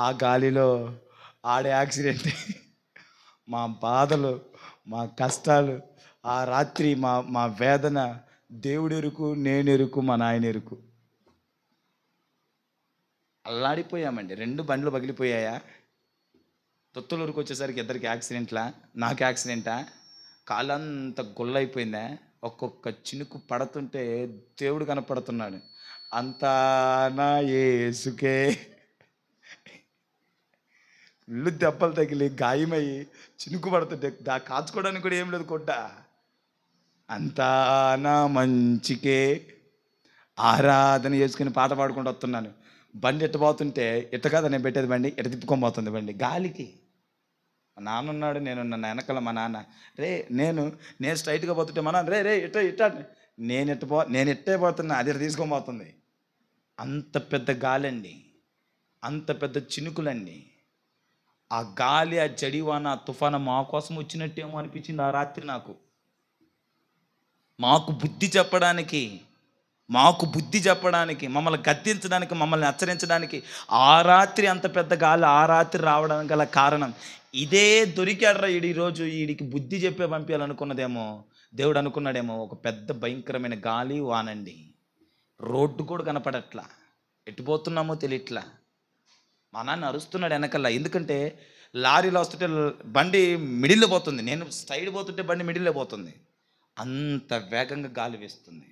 ఆ గాలిలో ఆడే యాక్సిడెంట్, మా బాధలు, మా కష్టాలు, ఆ రాత్రి మా వేదన దేవుడు ఎరుకు, నేను ఎరుకు, మా నాయన ఎరుకు. అల్లాడిపోయామండి. 2 బండ్లు పగిలిపోయాయా? తొత్తులూరుకు వచ్చేసరికి ఇద్దరికి యాక్సిడెంట్లా? నాకు యాక్సిడెంటా? కాళ్ళంతా గుల్లైపోయిందా? ఒక్కొక్క చినుకు పడుతుంటే దేవుడు కనపడుతున్నాడు. అంతా నా యేసుకే. ఇల్లు దెబ్బలు తగిలి గాయమయ్యి చినుకు పడుతుంటే కాచుకోవడానికి కూడా ఏం లేదు కొట్ట. అంతా నా మంచికే ఆరాధన చేసుకుని పాట పాడుకుంటూ వస్తున్నాను. బండి ఎట్టబోతుంటే ఎట్ట కాదా నేను పెట్టేది, బండి ఎట్ట తిప్పుకొని పోతుంది బండి గాలికి. మా నాన్న ఉన్నాడు, నేనున్న వెనకాల మా నాన్న. నేను స్ట్రైట్గా పోతుంటే మా నాన్న రే ఇట్ట నేను ఎట్టే పోతున్నా, అది తీసుకొని పోతుంది. అంత పెద్ద గాలండి, అంత పెద్ద చినుకులండి. ఆ గాలి, ఆ జడివాన, ఆ తుఫాను మా కోసం వచ్చినట్టేమో అనిపించింది ఆ రాత్రి నాకు. మాకు బుద్ధి చెప్పడానికి, మమ్మల్ని గద్దించడానికి, మమ్మల్ని హెచ్చరించడానికి ఆ రాత్రి అంత పెద్ద గాలి ఆ రాత్రి రావడానికి గల కారణం ఇదే. దొరికాడరా ఈరోజు, వీడికి బుద్ధి చెప్పే పంపించాలనుకున్నదేమో దేవుడు. అనుకున్నాడేమో ఒక పెద్ద భయంకరమైన గాలి వానండి. రోడ్డు కూడా కనపడట్లా, ఎట్టుపోతున్నామో తెలియట్లా. మా నాన్న అరుస్తున్నాడు వెనకల్లా. ఎందుకంటే లారీలో వస్తుంటే బండి మిడిల్లో పోతుంది, నేను సైడ్ పోతుంటే బండి మిడిల్లో పోతుంది. అంత వేగంగా గాలి వేస్తుంది.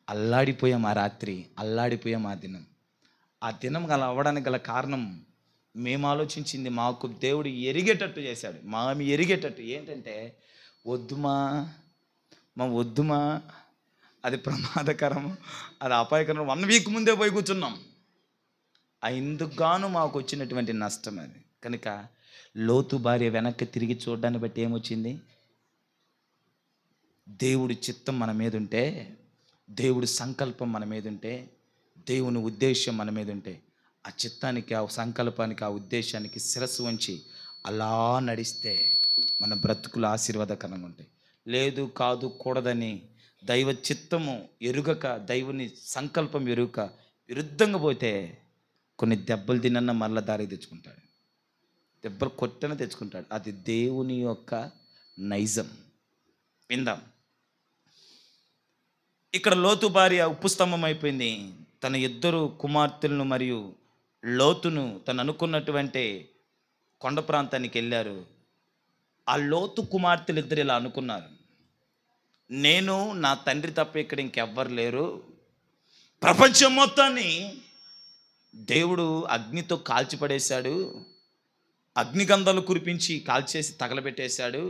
అల్లాడిపోయాం ఆ రాత్రి, అల్లాడిపోయాం ఆ దినం. ఆ దినం గల అవ్వడానికి గల కారణం మేము ఆలోచించింది మాకు దేవుడు ఎరిగేటట్టు చేశాడు. మేము ఎరిగేటట్టు ఏంటంటే, వద్దుమా వద్దుమా, అది ప్రమాదకరం, అది అపాయకరం. 1 వీక్ ముందే పోయి కూర్చున్నాం. ఇందుకు గాను మాకు వచ్చినటువంటి నష్టం అది. కనుక లోతు భార్య వెనక్కి తిరిగి చూడడాన్ని బట్టి ఏమొచ్చింది? దేవుడి చిత్తం మన మీద ఉంటే, దేవుడి సంకల్పం మన మీద ఉంటే, దేవుని ఉద్దేశం మన మీద ఉంటే, ఆ చిత్తానికి, ఆ సంకల్పానికి, ఆ ఉద్దేశానికి శిరస్సు వంచి అలా నడిస్తే మన బ్రతుకులు ఆశీర్వాదకరంగా ఉంటాయి. లేదు కాదు కూడదని దైవ చిత్తము ఎరుగక, దైవుని సంకల్పం ఎరుగక విరుద్ధంగా పోతే కొన్ని దెబ్బలు తినన్న మరల దారి తెచ్చుకుంటాడు, దెబ్బలు కొట్టన తెచ్చుకుంటాడు. అది దేవుని యొక్క నైజం. విందాం. ఇక్కడ లోతు భార్య ఉప్పు స్తంభం అయిపోయింది. తన 2 కుమార్తెలను మరియు లోతును తను అనుకున్నటువంటి కొండ ప్రాంతానికి వెళ్ళారు. ఆ లోతు కుమార్తెలు ఇద్దరు ఇలా అనుకున్నారు, నేను నా తండ్రి తప్ప ఇక్కడ ఇంకెవ్వరు లేరు, ప్రపంచం మొత్తాన్ని దేవుడు అగ్నితో కాల్చిపడేశాడు, అగ్నిగంధాలు కురిపించి కాల్చేసి తగలబెట్టేశాడు,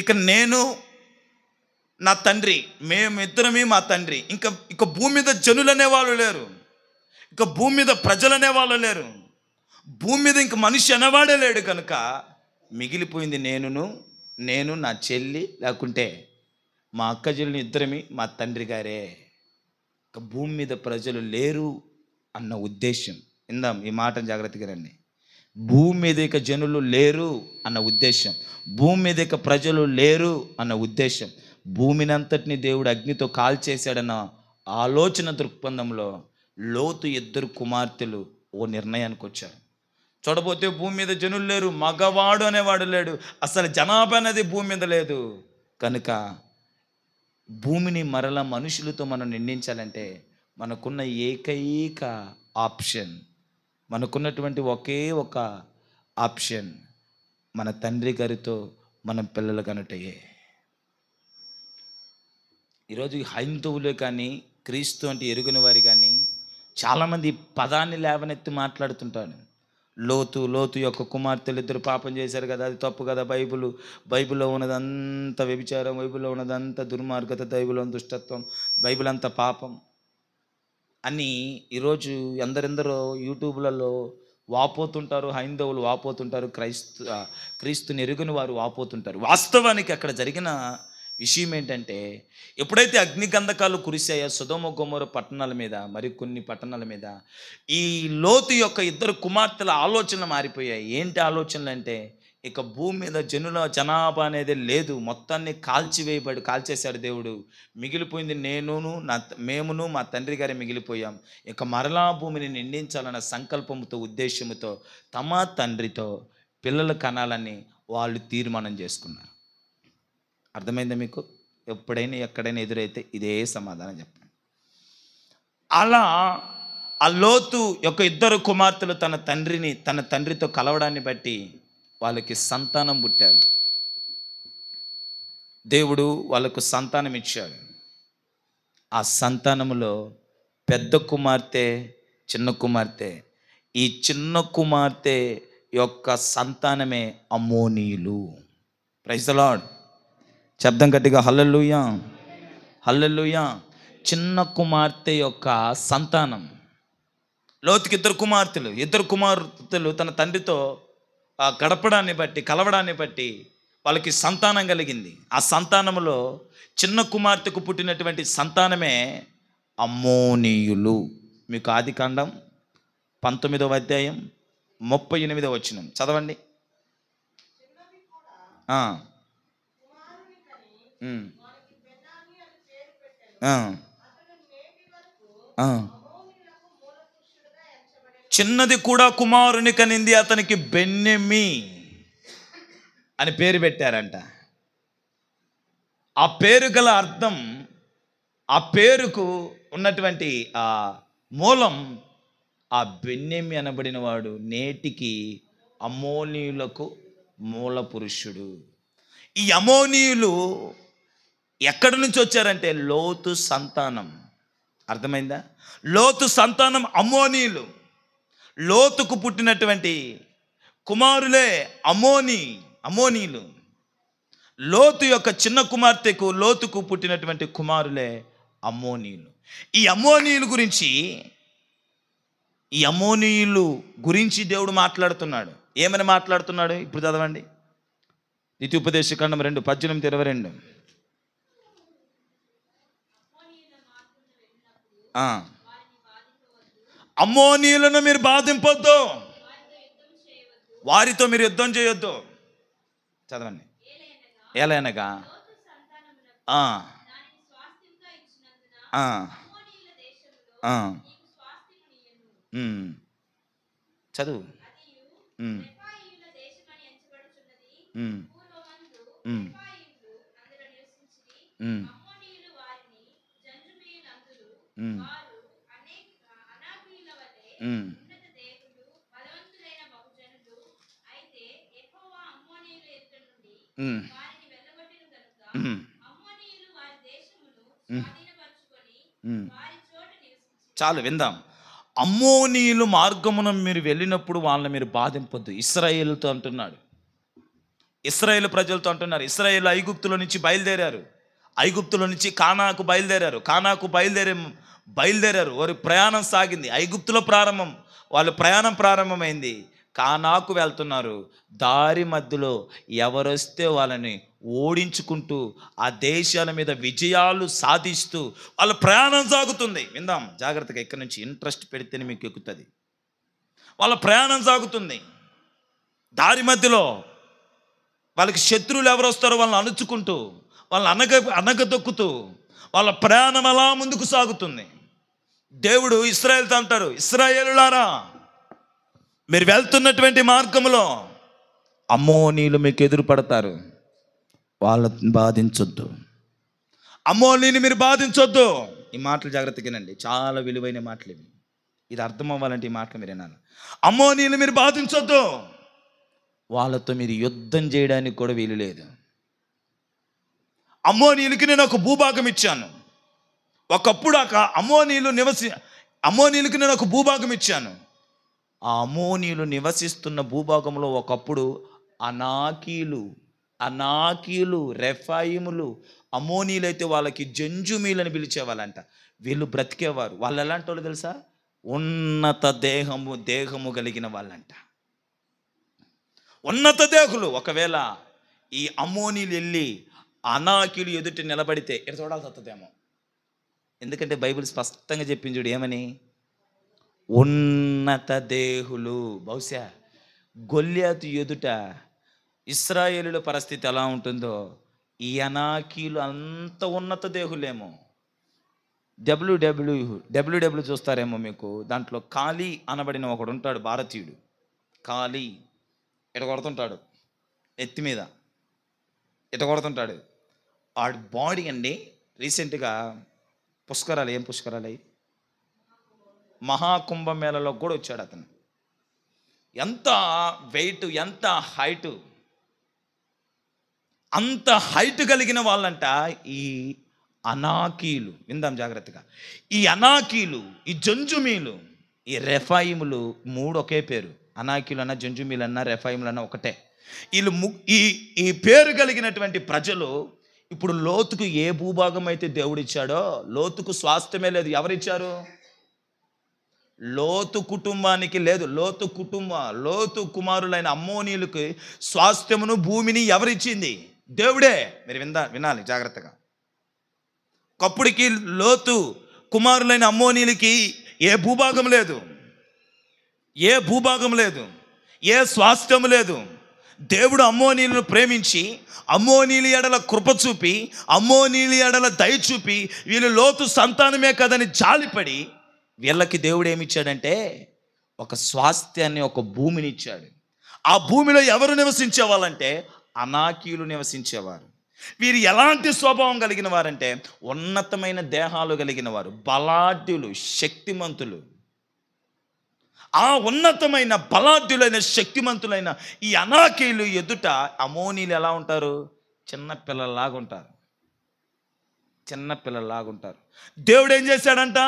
ఇక నేను నా తండ్రి మేమిద్దరమే మా తండ్రి, ఇక భూమి మీద జనులు అనేవాళ్ళు లేరు, ఇక భూమి మీద ప్రజలు అనేవాళ్ళు లేరు, భూమి మీద ఇంక మనిషి అనేవాడే లేడు, కనుక మిగిలిపోయింది నేను నా చెల్లి, లేకుంటే మా అక్క చెల్లిని ఇద్దరమే మా తండ్రి గారే, ఇక భూమి మీద ప్రజలు లేరు అన్న ఉద్దేశం. ఇందాం ఈ మాటను జాగ్రత్తగా రండి. భూమి మీద ఇక జనులు లేరు అన్న ఉద్దేశం, భూమి మీద ఇక ప్రజలు లేరు అన్న ఉద్దేశం, భూమిని అంతటిని దేవుడు అగ్నితో కాల్చేశాడన్న ఆలోచన దృక్పథంలో లోతు ఇద్దరు కుమార్తెలు ఓ నిర్ణయానికి వచ్చారు. చూడబోతే భూమి మీద జనులు లేరు, మగవాడు అనేవాడు లేడు, అసలు జనాభా అనేది భూమి మీద లేదు, కనుక భూమిని మరలా మనుషులతో మనం నిండించాలంటే మనకున్న ఏకైక ఆప్షన్, మనకున్నటువంటి ఒకే ఒక ఆప్షన్ మన తండ్రి గారితో మన పిల్లలు కనుటయే. ఈరోజు హైందవులే కానీ క్రీస్తు అంటే ఎరుగని వారు కానీ చాలామంది పదాన్ని లేవనెత్తి మాట్లాడుతుంటారు. లోతు యొక్క కుమార్తెలు ఇద్దరు పాపం చేశారు కదా, అది తప్పు కదా, బైబిల్లో ఉన్నదంతా వ్యభిచారం, బైబిల్లో ఉన్నదంతా దుర్మార్గత, బైబిల్లో దుష్టత్వం, బైబిల్ అంతా పాపం అని ఈరోజు ఎందరెందరో యూట్యూబ్లలో వాపోతుంటారు, హైందవులు వాపోతుంటారు, క్రీస్తుని ఎరుగని వారు వాపోతుంటారు. వాస్తవానికి అక్కడ జరిగిన విషయం ఏంటంటే, ఎప్పుడైతే అగ్నిగంధకాలు కురిశాయో సొదొమ గొమొర్రా పట్టణాల మీద, మరికొన్ని పట్టణాల మీద, ఈ లోతు యొక్క ఇద్దరు కుమార్తెల ఆలోచనలు మారిపోయాయి. ఏంటి ఆలోచనలు అంటే, ఇక భూమి మీద జనాభా అనేది లేదు, మొత్తాన్ని కాల్చేశాడు దేవుడు, మిగిలిపోయింది మేమును మా తండ్రి గారే మిగిలిపోయాం, ఇక మరలా భూమిని నిండించాలన్న సంకల్పంతో ఉద్దేశంతో తమ తండ్రితో పిల్లలు కనాలని వాళ్ళు తీర్మానం చేసుకున్నారు. అర్థమైందా మీకు? ఎప్పుడైనా ఎక్కడైనా ఎదురైతే ఇదే సమాధానం చెప్పండి. అలా ఆ లోతు యొక్క ఇద్దరు కుమార్తెలు తన తండ్రితో కలవడాన్ని బట్టి వాళ్ళకి సంతానం పుట్టారు. దేవుడు వాళ్ళకు సంతానం ఇచ్చాడు. ఆ సంతానములో పెద్ద కుమార్తె, చిన్న కుమార్తె. ఈ చిన్న కుమార్తె యొక్క సంతానమే అమ్మోనీయులు. Praise the lord. శబ్దం గట్టిగా హల్లెలూయా, హల్లెలూయా. చిన్న కుమార్తె యొక్క సంతానం. లోతుకి ఇద్దరు కుమార్తెలు తన తండ్రితో గడపడాన్ని బట్టి, కలవడాన్ని బట్టి వాళ్ళకి సంతానం కలిగింది. ఆ సంతానంలో చిన్న కుమార్తెకు పుట్టినటువంటి సంతానమే అమ్మోనీయులు. మీకు ఆదికాండం 19వ అధ్యాయం 38వ వచనం చదవండి. చిన్నది కూడా కుమారుని కనింది, అతనికి బెన్యమీ అని పేరు పెట్టారంట. ఆ పేరు గల అర్థం, ఆ పేరుకు ఉన్నటువంటి ఆ మూలం, ఆ బెన్యమీ అనబడిన వాడు నేటికి అమ్మోనీయులకు మూల పురుషుడు. ఈ అమ్మోనీయులు ఎక్కడి నుంచి వచ్చారంటే లోతు సంతానం. అర్థమైందా? లోతు సంతానం అమ్మోనీయులు. లోతుకు పుట్టినటువంటి కుమారులే అమ్మోనీయులు. లోతు యొక్క చిన్న కుమార్తెకు, లోతుకు పుట్టినటువంటి కుమారులే అమ్మోనీయులు. ఈ అమ్మోనీయులు గురించి దేవుడు మాట్లాడుతున్నాడు. ఏమని మాట్లాడుతున్నాడు? ఇప్పుడు చదవండి. ద్వితీయోపదేశకాండం 2:18-22. అమ్మోనీయులను మీరు బాధింపొద్దు, వారితో మీరు యుద్ధం చేయొద్దు. చదవండి. ఏలైనగా చదువు. ఉమ్, ఉమ్. చాలు విందాం. అమ్మోనీయులు మార్గమున మీరు వెళ్ళినప్పుడు వాళ్ళని మీరు బాధింపొద్దు. ఇశ్రాయేలుతో అంటున్నాడు, ఇశ్రాయేల్ ప్రజలతో అంటున్నారు. ఇశ్రాయేల్ ఐగుప్తులో నుంచి బయలుదేరారు, ఐగుప్తులో నుంచి కానాకు బయలుదేరారు. వారి ప్రయాణం సాగింది. ఐగుప్తులో వాళ్ళ ప్రయాణం ప్రారంభమైంది. కానాకు వెళ్తున్నారు. దారి మధ్యలో ఎవరొస్తే వాళ్ళని ఓడించుకుంటూ ఆ దేశాల మీద విజయాలు సాధిస్తూ వాళ్ళ ప్రయాణం సాగుతుంది. విందాం జాగ్రత్తగా, ఇక్కడ నుంచి ఇంట్రెస్ట్ పెడితేనే మీకు ఎక్కుతుంది. వాళ్ళ ప్రయాణం సాగుతుంది. దారి మధ్యలో వాళ్ళకి శత్రువులు ఎవరు వస్తారో వాళ్ళని అణుచుకుంటూ, వాళ్ళని అనగదొక్కుతూ వాళ్ళ ప్రయాణం అలా ముందుకు సాగుతుంది. దేవుడు ఇశ్రాయేలుతో అంటారు, ఇశ్రాయేలులారా, మీరు వెళ్తున్నటువంటి మార్గంలో అమ్మోనీయులు మీకు ఎదురు పడతారు, వాళ్ళని బాధించొద్దు. అమ్మోనీయుని మీరు బాధించొద్దు. ఈ మాటలు జాగ్రత్తగా వినండి, చాలా విలువైన మాటలు ఇవి. ఇది అర్థం అవ్వాలంటే ఈ మాటలు మీరు వినాలి. అమ్మోనీయులు మీరు బాధించొద్దు, వాళ్ళతో మీరు యుద్ధం చేయడానికి కూడా వీలు లేదు. అమ్మోనీయులకి నేను ఒక భూభాగం ఇచ్చాను. ఒకప్పుడు అమ్మోనీయులకి నేను ఒక భూభాగం ఇచ్చాను. ఆ అమ్మోనీయులు నివసిస్తున్న భూభాగంలో ఒకప్పుడు అనాకీలు, రెఫాయిములు, అమ్మోనీయులు అయితే వాళ్ళకి జంజుమీలని పిలిచేవాళ్ళంట. వీళ్ళు బ్రతికేవారు. వాళ్ళు ఎలాంటి వాళ్ళు తెలుసా? ఉన్నత దేహము కలిగిన వాళ్ళంట, ఉన్నత దేహులు. ఒకవేళ ఈ అమ్మోనీయులు వెళ్ళి అనాకీలు ఎదుటి నిలబడితే ఇక్కడ చూడాల్సి వస్తుందేమో. ఎందుకంటే బైబిల్ స్పష్టంగా చెప్పింది చూడు, ఏమని? ఉన్నత దేహులు. బహుశా గొల్యాతు ఎదుట ఇశ్రాయేలుల పరిస్థితి ఎలా ఉంటుందో ఈ అనాకీలు అంత ఉన్నత దేహులేమో. డబ్ల్యూడబ్ల్యూ చూస్తారేమో మీకు. దాంట్లో కాళీ అనబడిన ఒకడు ఉంటాడు, భారతీయుడు. కాళీ ఇట కొడుతుంటాడు, ఎత్తి మీద ఇట కొడుతుంటాడు. వాడి బాడీ అండి రీసెంట్గా పుష్కరాలు మహాకుంభమేళలో కూడా వచ్చాడు అతను. ఎంత వెయిట్, ఎంత హైటు, అంత హైట్ కలిగిన వాళ్ళంట ఈ అనాకీలు. విందాం జాగ్రత్తగా. ఈ అనాకీలు, ఈ జంజుమీలు, ఈ రెఫాయిములు, మూడు ఒకే పేరు. అనాకీలు అన్న, జంజుమీలు అన్న, రెఫాయిములు అన్న ఒకటే. వీళ్ళు ఈ పేరు కలిగినటువంటి ప్రజలు ఇప్పుడు లోతుకు ఏ భూభాగం అయితే దేవుడు ఇచ్చాడో, లోతుకు స్వాస్థ్యమే లేదు. ఎవరిచ్చారు? లోతు కుటుంబానికి లేదు. లోతు కుమారులైన అమ్మోనీయులకి స్వాస్థ్యమును, భూమిని ఎవరిచ్చింది? దేవుడే. మీరు వినాలి జాగ్రత్తగా. ఒకప్పుడికి లోతు కుమారులైన అమ్మోనీయులకి ఏ భూభాగం లేదు, ఏ స్వాస్థ్యం లేదు. దేవుడు అమ్మోనీయులను ప్రేమించి, అమ్మోనీయుల ఎడల కృప చూపి, అమ్మోనీయుల ఎడల దయ చూపి, వీళ్ళు లోతు సంతానమే కదని జాలిపడి వీళ్ళకి దేవుడు ఏమిచ్చాడంటే ఒక స్వాస్థ్యాన్ని, ఒక భూమిని ఇచ్చాడు. ఆ భూమిలో ఎవరు నివసించేవాళ్ళంటే అనాకీయులు నివసించేవారు. వీరు ఎలాంటి స్వభావం కలిగిన వారంటే ఉన్నతమైన దేహాలు కలిగిన వారు, బలాఢ్యులు, శక్తిమంతులు. ఆ ఉన్నతమైన బలాఢ్యులైన శక్తిమంతులైన ఈ అనాకీయులు ఎదుట అమ్మోనీయులు ఎలా ఉంటారు? చిన్నపిల్లలాగా ఉంటారు. దేవుడు ఏం చేశాడంట?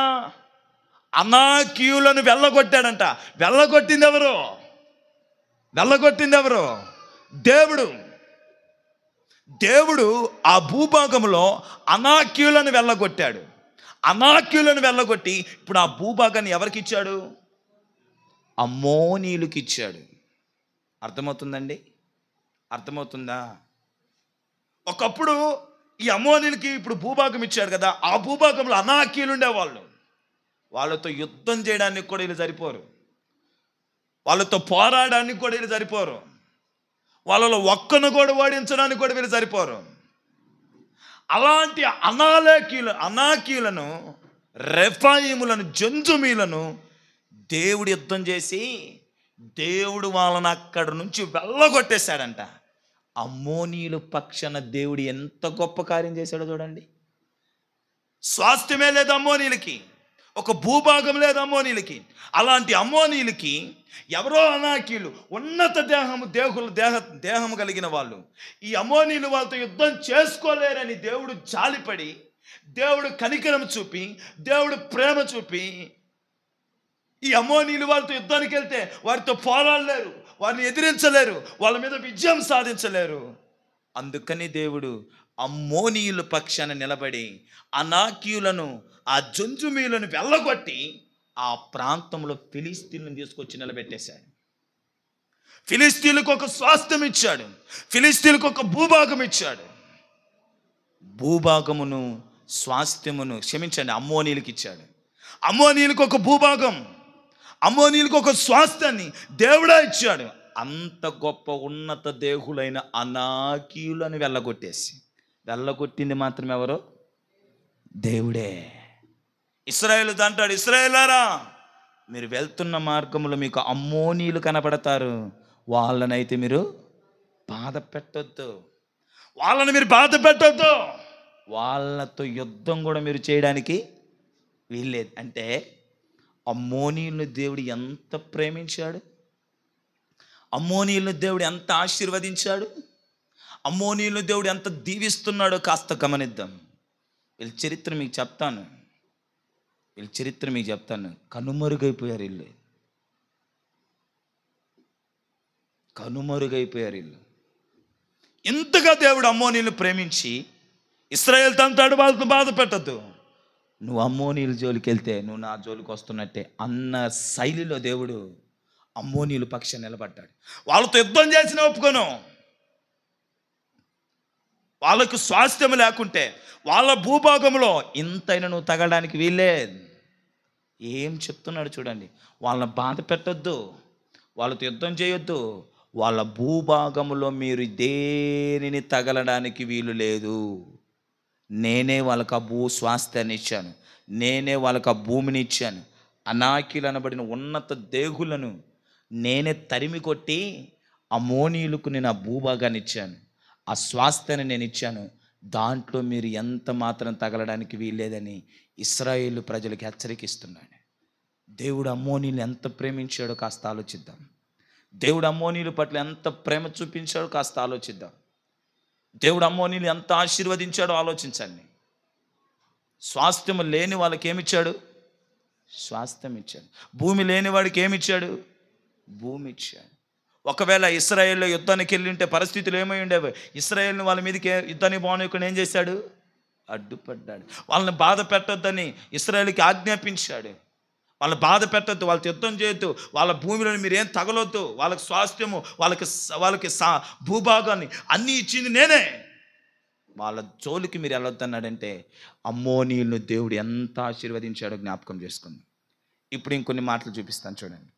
అనాకీయులను వెళ్ళగొట్టాడంట. వెళ్ళగొట్టింది ఎవరు? దేవుడు ఆ భూభాగంలో అనాకీయులను వెళ్ళగొట్టాడు. అనాకీయులను వెళ్ళగొట్టి ఇప్పుడు ఆ భూభాగాన్ని ఎవరికి ఇచ్చాడు? అమ్మోనీయులకి ఇచ్చాడు. అర్థమవుతుందండి? అర్థమవుతుందా? ఒకప్పుడు ఈ అమ్మోనీయులకి ఇప్పుడు భూభాగం ఇచ్చాడు కదా, ఆ భూభాగంలో అనాకీయులు ఉండేవాళ్ళు. వాళ్ళతో యుద్ధం చేయడానికి కూడా వీళ్ళు సరిపోరు, వాళ్ళతో పోరాడడానికి కూడా వీళ్ళు సరిపోరు, వాళ్ళలో ఒక్కను కూడా ఓడించడానికి కూడా వీళ్ళు సరిపోరు. అలాంటి అనాకీయులను, రెఫాయిములను, జంజుమీలను దేవుడు యుద్ధం చేసి దేవుడు వాళ్ళని అక్కడి నుంచి వెళ్ళగొట్టేశాడంట. అమ్మోనీయుల పక్షాన దేవుడు ఎంత గొప్ప కార్యం చేశాడో చూడండి. స్వాస్థ్యమే లేదు అమ్మోనీయులకి, ఒక భూభాగం లేదు అమ్మోనీయులకి. అలాంటి అమ్మోనీయులకి ఎవరో అనాకీయులు, ఉన్నత దేహము కలిగిన వాళ్ళు, ఈ అమ్మోనీయులు వాళ్ళతో యుద్ధం చేసుకోలేరని దేవుడు జాలిపడి దేవుడు కనికరం చూపి, దేవుడు ప్రేమ చూపి, ఈ అమ్మోనీయులు వాళ్ళతో యుద్ధానికి వెళ్తే వారితో పోరాడలేరు, వారిని ఎదిరించలేరు, వాళ్ళ మీద విజయం సాధించలేరు. అందుకని దేవుడు అమ్మోనీయుల పక్షాన నిలబడి అనాకీయులను, ఆ జంజుమీయులను వెళ్ళగొట్టి ఆ ప్రాంతంలో ఫిలిస్తీన్లను తీసుకొచ్చి నిలబెట్టేశాడు. ఫిలిస్తీన్లకు ఒక స్వాస్థ్యం ఇచ్చాడు, ఫిలిస్తీన్లకు ఒక భూభాగం ఇచ్చాడు. భూభాగమును, స్వాస్థ్యమును అమ్మోనీయులకు ఇచ్చాడు. అమ్మోనీయులకు ఒక భూభాగం, అమ్మోనీయులకు ఒక స్వాస్థ్యాన్ని దేవుడే ఇచ్చాడు. అంత గొప్ప ఉన్నత దేహులైన అనాకీయులను వెళ్ళగొట్టింది మాత్రం ఎవరో? దేవుడే. ఇశ్రాయేలు అంటాడు, ఇశ్రాయేలారా, మీరు వెళ్తున్న మార్గంలో మీకు అమ్మోనీయులు కనపడతారు, వాళ్ళనైతే మీరు బాధ పెట్టొద్దు, మీరు బాధ పెట్టొద్దు, వాళ్ళతో యుద్ధం కూడా మీరు చేయడానికి వీల్లేదు. అంటే అమ్మోనీయులను దేవుడు ఎంత ప్రేమించాడు, అమ్మోనీయులను దేవుడు ఎంత ఆశీర్వదించాడు, అమ్మోనీయులను దేవుడు ఎంత దీవిస్తున్నాడో కాస్త గమనిద్దాం. వీళ్ళ చరిత్ర మీకు చెప్తాను. కనుమరుగైపోయారు వీళ్ళు. ఇంతగా దేవుడు అమ్మోనీయులను ప్రేమించి ఇశ్రాయేలు తంటాడు, వాళ్ళతో బాధ పెట్టద్దు, నువ్వు అమ్మోనీయుల జోలికి వెళ్తే నువ్వు నా జోలికి వస్తున్నట్టే అన్న శైలిలో దేవుడు అమ్మోనీయుల పక్షాన నిలబడ్డాడు. వాళ్ళతో యుద్ధం చేసిన ఒప్పుకోను, వాళ్ళకు స్వాస్థ్యం లేకుంటే వాళ్ళ భూభాగంలో ఇంతైనా నువ్వు తగలడానికి వీల్లేదు. ఏం చెప్తున్నాడు చూడండి, వాళ్ళని బాధ పెట్టొద్దు, వాళ్ళతో యుద్ధం చేయొద్దు, వాళ్ళ భూభాగంలో మీరు దేనిని తగలడానికి వీలు లేదు. నేనే వాళ్ళకి ఆ భూ స్వాస్థ్యాన్ని ఇచ్చాను, నేనే వాళ్ళకి ఆ భూమిని ఇచ్చాను. అనాకీలు అనబడిన ఉన్నత దేహులను నేనే తరిమి కొట్టి అమ్మోనీయులకు నేను ఆ భూభాగాన్ని ఇచ్చాను, ఆ స్వాస్థ్యాన్ని నేను ఇచ్చాను. దాంట్లో మీరు ఎంత మాత్రం తగలడానికి వీల్లేదని ఇశ్రాయేలు ప్రజలకు హెచ్చరికిస్తున్నాడు. దేవుడు అమ్మోనీయులు ఎంత ప్రేమించాడో కాస్త ఆలోచిద్దాం. దేవుడు అమ్మోనీయుల పట్ల ఎంత ప్రేమ చూపించాడో కాస్త ఆలోచిద్దాం. దేవుడు అమ్మోనీయులు ఎంత ఆశీర్వదించాడో ఆలోచించండి. స్వాస్థ్యం లేని వాళ్ళకి ఏమిచ్చాడు? స్వాస్థ్యం ఇచ్చాడు. భూమి లేని వాడికి ఏమిచ్చాడు? భూమి ఇచ్చాడు. ఒకవేళ ఇశ్రాయేల్లో యుద్ధానికి వెళ్ళి ఉంటే పరిస్థితులు ఏమై ఉండేవి? ఇశ్రాయేల్ని వాళ్ళ మీదకి యుద్ధానికి పోనీయకుండా ఏం చేశాడు? అడ్డుపడ్డాడు. వాళ్ళని బాధ పెట్టొద్దని ఇశ్రాయేలుకి ఆజ్ఞాపించాడు. వాళ్ళని బాధ పెట్టొద్దు, వాళ్ళతో యుద్ధం చేయొద్దు, వాళ్ళ భూమిలో మీరేం తగలొద్దు, వాళ్ళకి స్వాస్థ్యము, వాళ్ళకి భూభాగాన్ని అన్నీ ఇచ్చింది నేనే, వాళ్ళ జోలికి మీరు వెళ్ళొద్దన్నాడంటే అమ్మోనీయులను దేవుడు ఎంత ఆశీర్వదించాడో జ్ఞాపకం చేసుకుంది. ఇప్పుడు ఇంకొన్ని మాటలు చూపిస్తాను చూడండి.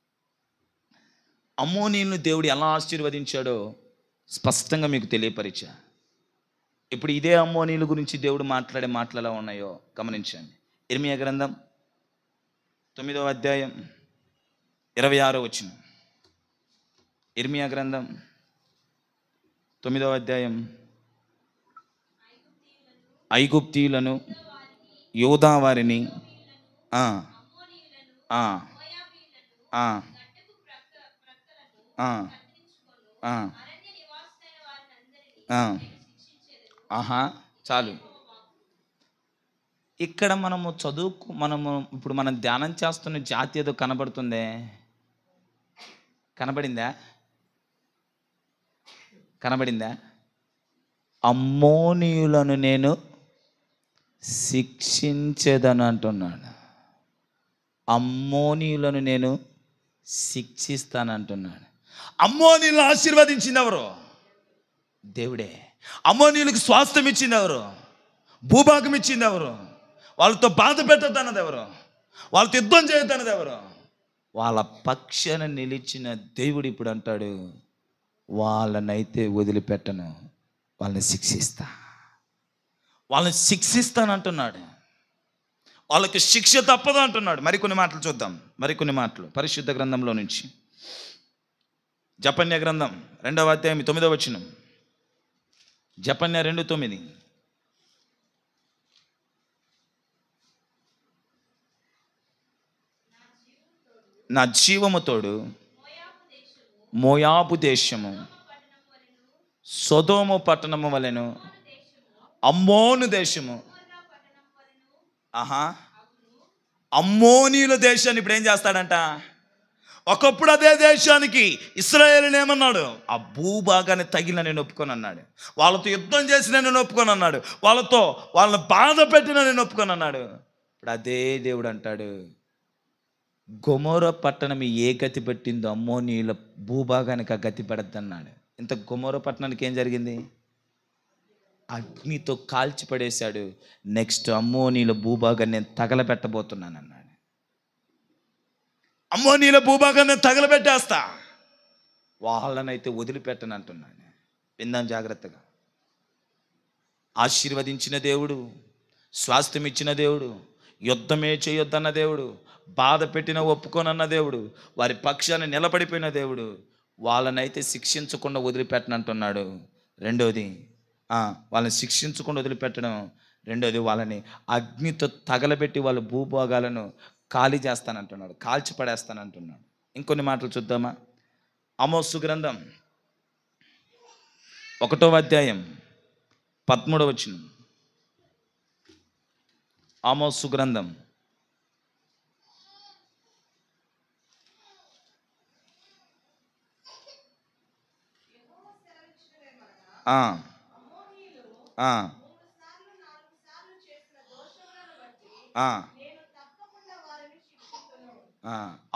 అమ్మోనీయులను దేవుడు ఎలా ఆశీర్వదించాడో స్పష్టంగా మీకు తెలియపరిచా. ఇప్పుడు ఇదే అమ్మోనీయుల గురించి దేవుడు మాట్లాడే మాటలు ఎలా ఉన్నాయో గమనించండి. ఇర్మియా గ్రంథం 9వ అధ్యాయం 26వ వచనం. ఇర్మియా గ్రంథం 9వ అధ్యాయం. ఐగుప్తీయులను, యోధా వారిని, చాలు. ఇక్కడ మనము ఇప్పుడు మనం ధ్యానం చేస్తున్న జాతి ఏదో కనబడుతుందే, కనబడిందా? అమ్మోనీయులను నేను శిక్షించేదని అంటున్నాడు. అమ్మోనీయులను నేను శిక్షిస్తానంటున్నాడు. అమ్మోనీయులను ఆశీర్వదించింది ఎవరు? దేవుడే. అమ్మోనీయులకు స్వాస్థ్యం ఇచ్చింది ఎవరు? భూభాగం ఇచ్చింది ఎవరు? వాళ్ళతో బాధ పెట్టద్దు అన్నది ఎవరు? వాళ్ళతో యుద్ధం చేయొద్దు అన్నది ఎవరు? వాళ్ళ పక్షాన నిలిచిన దేవుడు ఇప్పుడు అంటాడు, వాళ్ళనైతే వదిలిపెట్టను, వాళ్ళని శిక్షిస్తానంటున్నాడు. వాళ్ళకి శిక్ష తప్పదు అంటున్నాడు. మరికొన్ని మాటలు చూద్దాం. మరికొన్ని మాటలు పరిశుద్ధ గ్రంథంలో నుంచి. జపన్య గ్రంథం 2వ అధ్యాయం 9వ వచనం. జపన్య 2:9. నా జీవము తోడు మోయాబు దేశము, సొదోము పట్టణము వలెను, అమ్మోను దేశము, ఆహా, అమ్మోనీయుల దేశాన్ని ఇప్పుడు ఏం చేస్తాడంట? ఒకప్పుడు అదే దేశానికి ఇశ్రాయేలుని ఏమన్నాడు? ఆ భూభాగాన్ని తగిలిన నేను ఒప్పుకొని అన్నాడు. వాళ్ళతో యుద్ధం చేసిన నేను ఒప్పుకొని అన్నాడు. వాళ్ళని బాధ పెట్టిన నేను ఒప్పుకొని అన్నాడు. ఇప్పుడు అదే దేవుడు అంటాడు, గొమొర పట్టణం ఏ గతి పెట్టిందో అమ్మోనీయుల భూభాగానికి ఆ గతి పెడద్దన్నాడు. ఇంత గొమొర పట్టణానికి ఏం జరిగింది? అగ్నితో కాల్చి పడేశాడు. నెక్స్ట్ అమ్మోనీయుల భూభాగాన్ని నేను తగలబెట్టబోతున్నాను అన్నాడు. అమ్మోనీయుల భూభాగాన్ని తగలబెట్టేస్తా, వాళ్ళనైతే వదిలిపెట్టను అంటున్నాడు. విందాం జాగ్రత్తగా. ఆశీర్వదించిన దేవుడు, స్వాస్థ్యం ఇచ్చిన దేవుడు, యుద్ధమే చేయొద్దన్న దేవుడు, బాధ పెట్టిన ఒప్పుకోనన్న దేవుడు, వారి పక్షాన్ని నిలబడిపోయిన దేవుడు, వాళ్ళనైతే శిక్షించకుండా వదిలిపెట్టనంటున్నాడు. రెండోది వాళ్ళని శిక్షించకుండా వదిలిపెట్టడం. రెండోది వాళ్ళని అగ్నితో తగలబెట్టి వాళ్ళ భూభాగాలను ఖాళీ చేస్తానంటున్నాడు, కాల్చి పడేస్తానంటున్నాడు. ఇంకొన్ని మాటలు చూద్దామా? ఆమోసు గ్రంథం 1వ అధ్యాయం 13వ వచనం. ఆమోసు గ్రంథం 1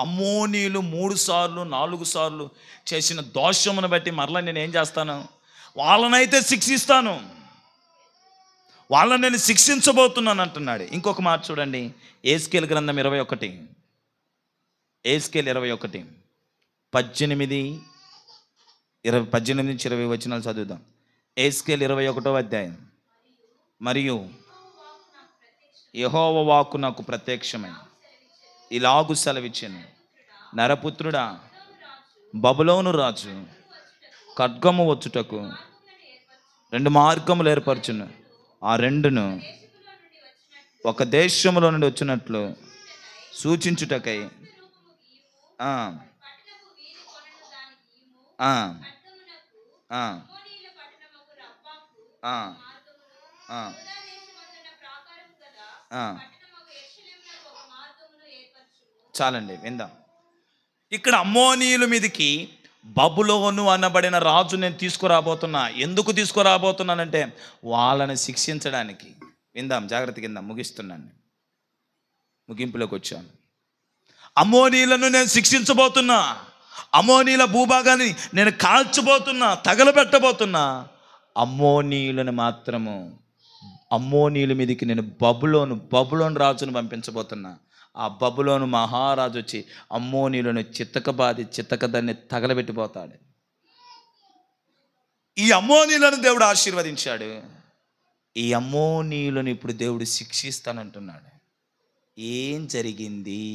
అమ్మోనీయులు 3 సార్లు 4 సార్లు చేసిన దోషమును బట్టి మరలా నేను ఏం చేస్తాను? వాళ్ళనైతే శిక్షిస్తాను, వాళ్ళని నేను శిక్షించబోతున్నాను అంటున్నాడు. ఇంకొక మాట చూడండి, ఏస్కేల్ గ్రంథం 21, ఏస్కేల్ 21 18 నుంచి 20 వచనాలు చదువుదాం. ఏస్కేల్ 21వ అధ్యాయం. మరియు యెహోవా వాక్కు నాకు ప్రత్యక్షమై ఇలాగు సెలవిచ్చెను, నరపుత్రుడా, బబులోను రాజు ఖడ్గము వచ్చుటకు 2 మార్గములు ఏర్పరచును. ఆ రెండును ఒక దేశములో నుండి వచ్చినట్లు సూచించుటకై చాలండి, విందాం. ఇక్కడ అమ్మోనీయుల మీదకి బబులోను అనబడిన రాజు నేను తీసుకురాబోతున్నా. ఎందుకు తీసుకురాబోతున్నానంటే వాళ్ళని శిక్షించడానికి. విందాం, జాగ్రత్త కింద ముగిస్తున్నాను, ముగింపులోకి వచ్చాను. అమ్మోనీయులను నేను శిక్షించబోతున్నా, అమ్మోనీయుల భూభాగాన్ని నేను కాల్చబోతున్నా, తగలబెట్టబోతున్నా. అమ్మోనీయులను మాత్రము, అమ్మోనీయుల మీదకి నేను బబులోను రాజును పంపించబోతున్నా. ఆ బబులోను మహారాజు వచ్చి అమ్మోనీయులను చిత్తక దాన్ని తగలబెట్టిపోతాడు. ఈ అమ్మోనీయులను దేవుడు ఆశీర్వదించాడు. ఈ అమ్మోనీయులను ఇప్పుడు దేవుడు శిక్షిస్తానంటున్నాడు. ఏం జరిగింది?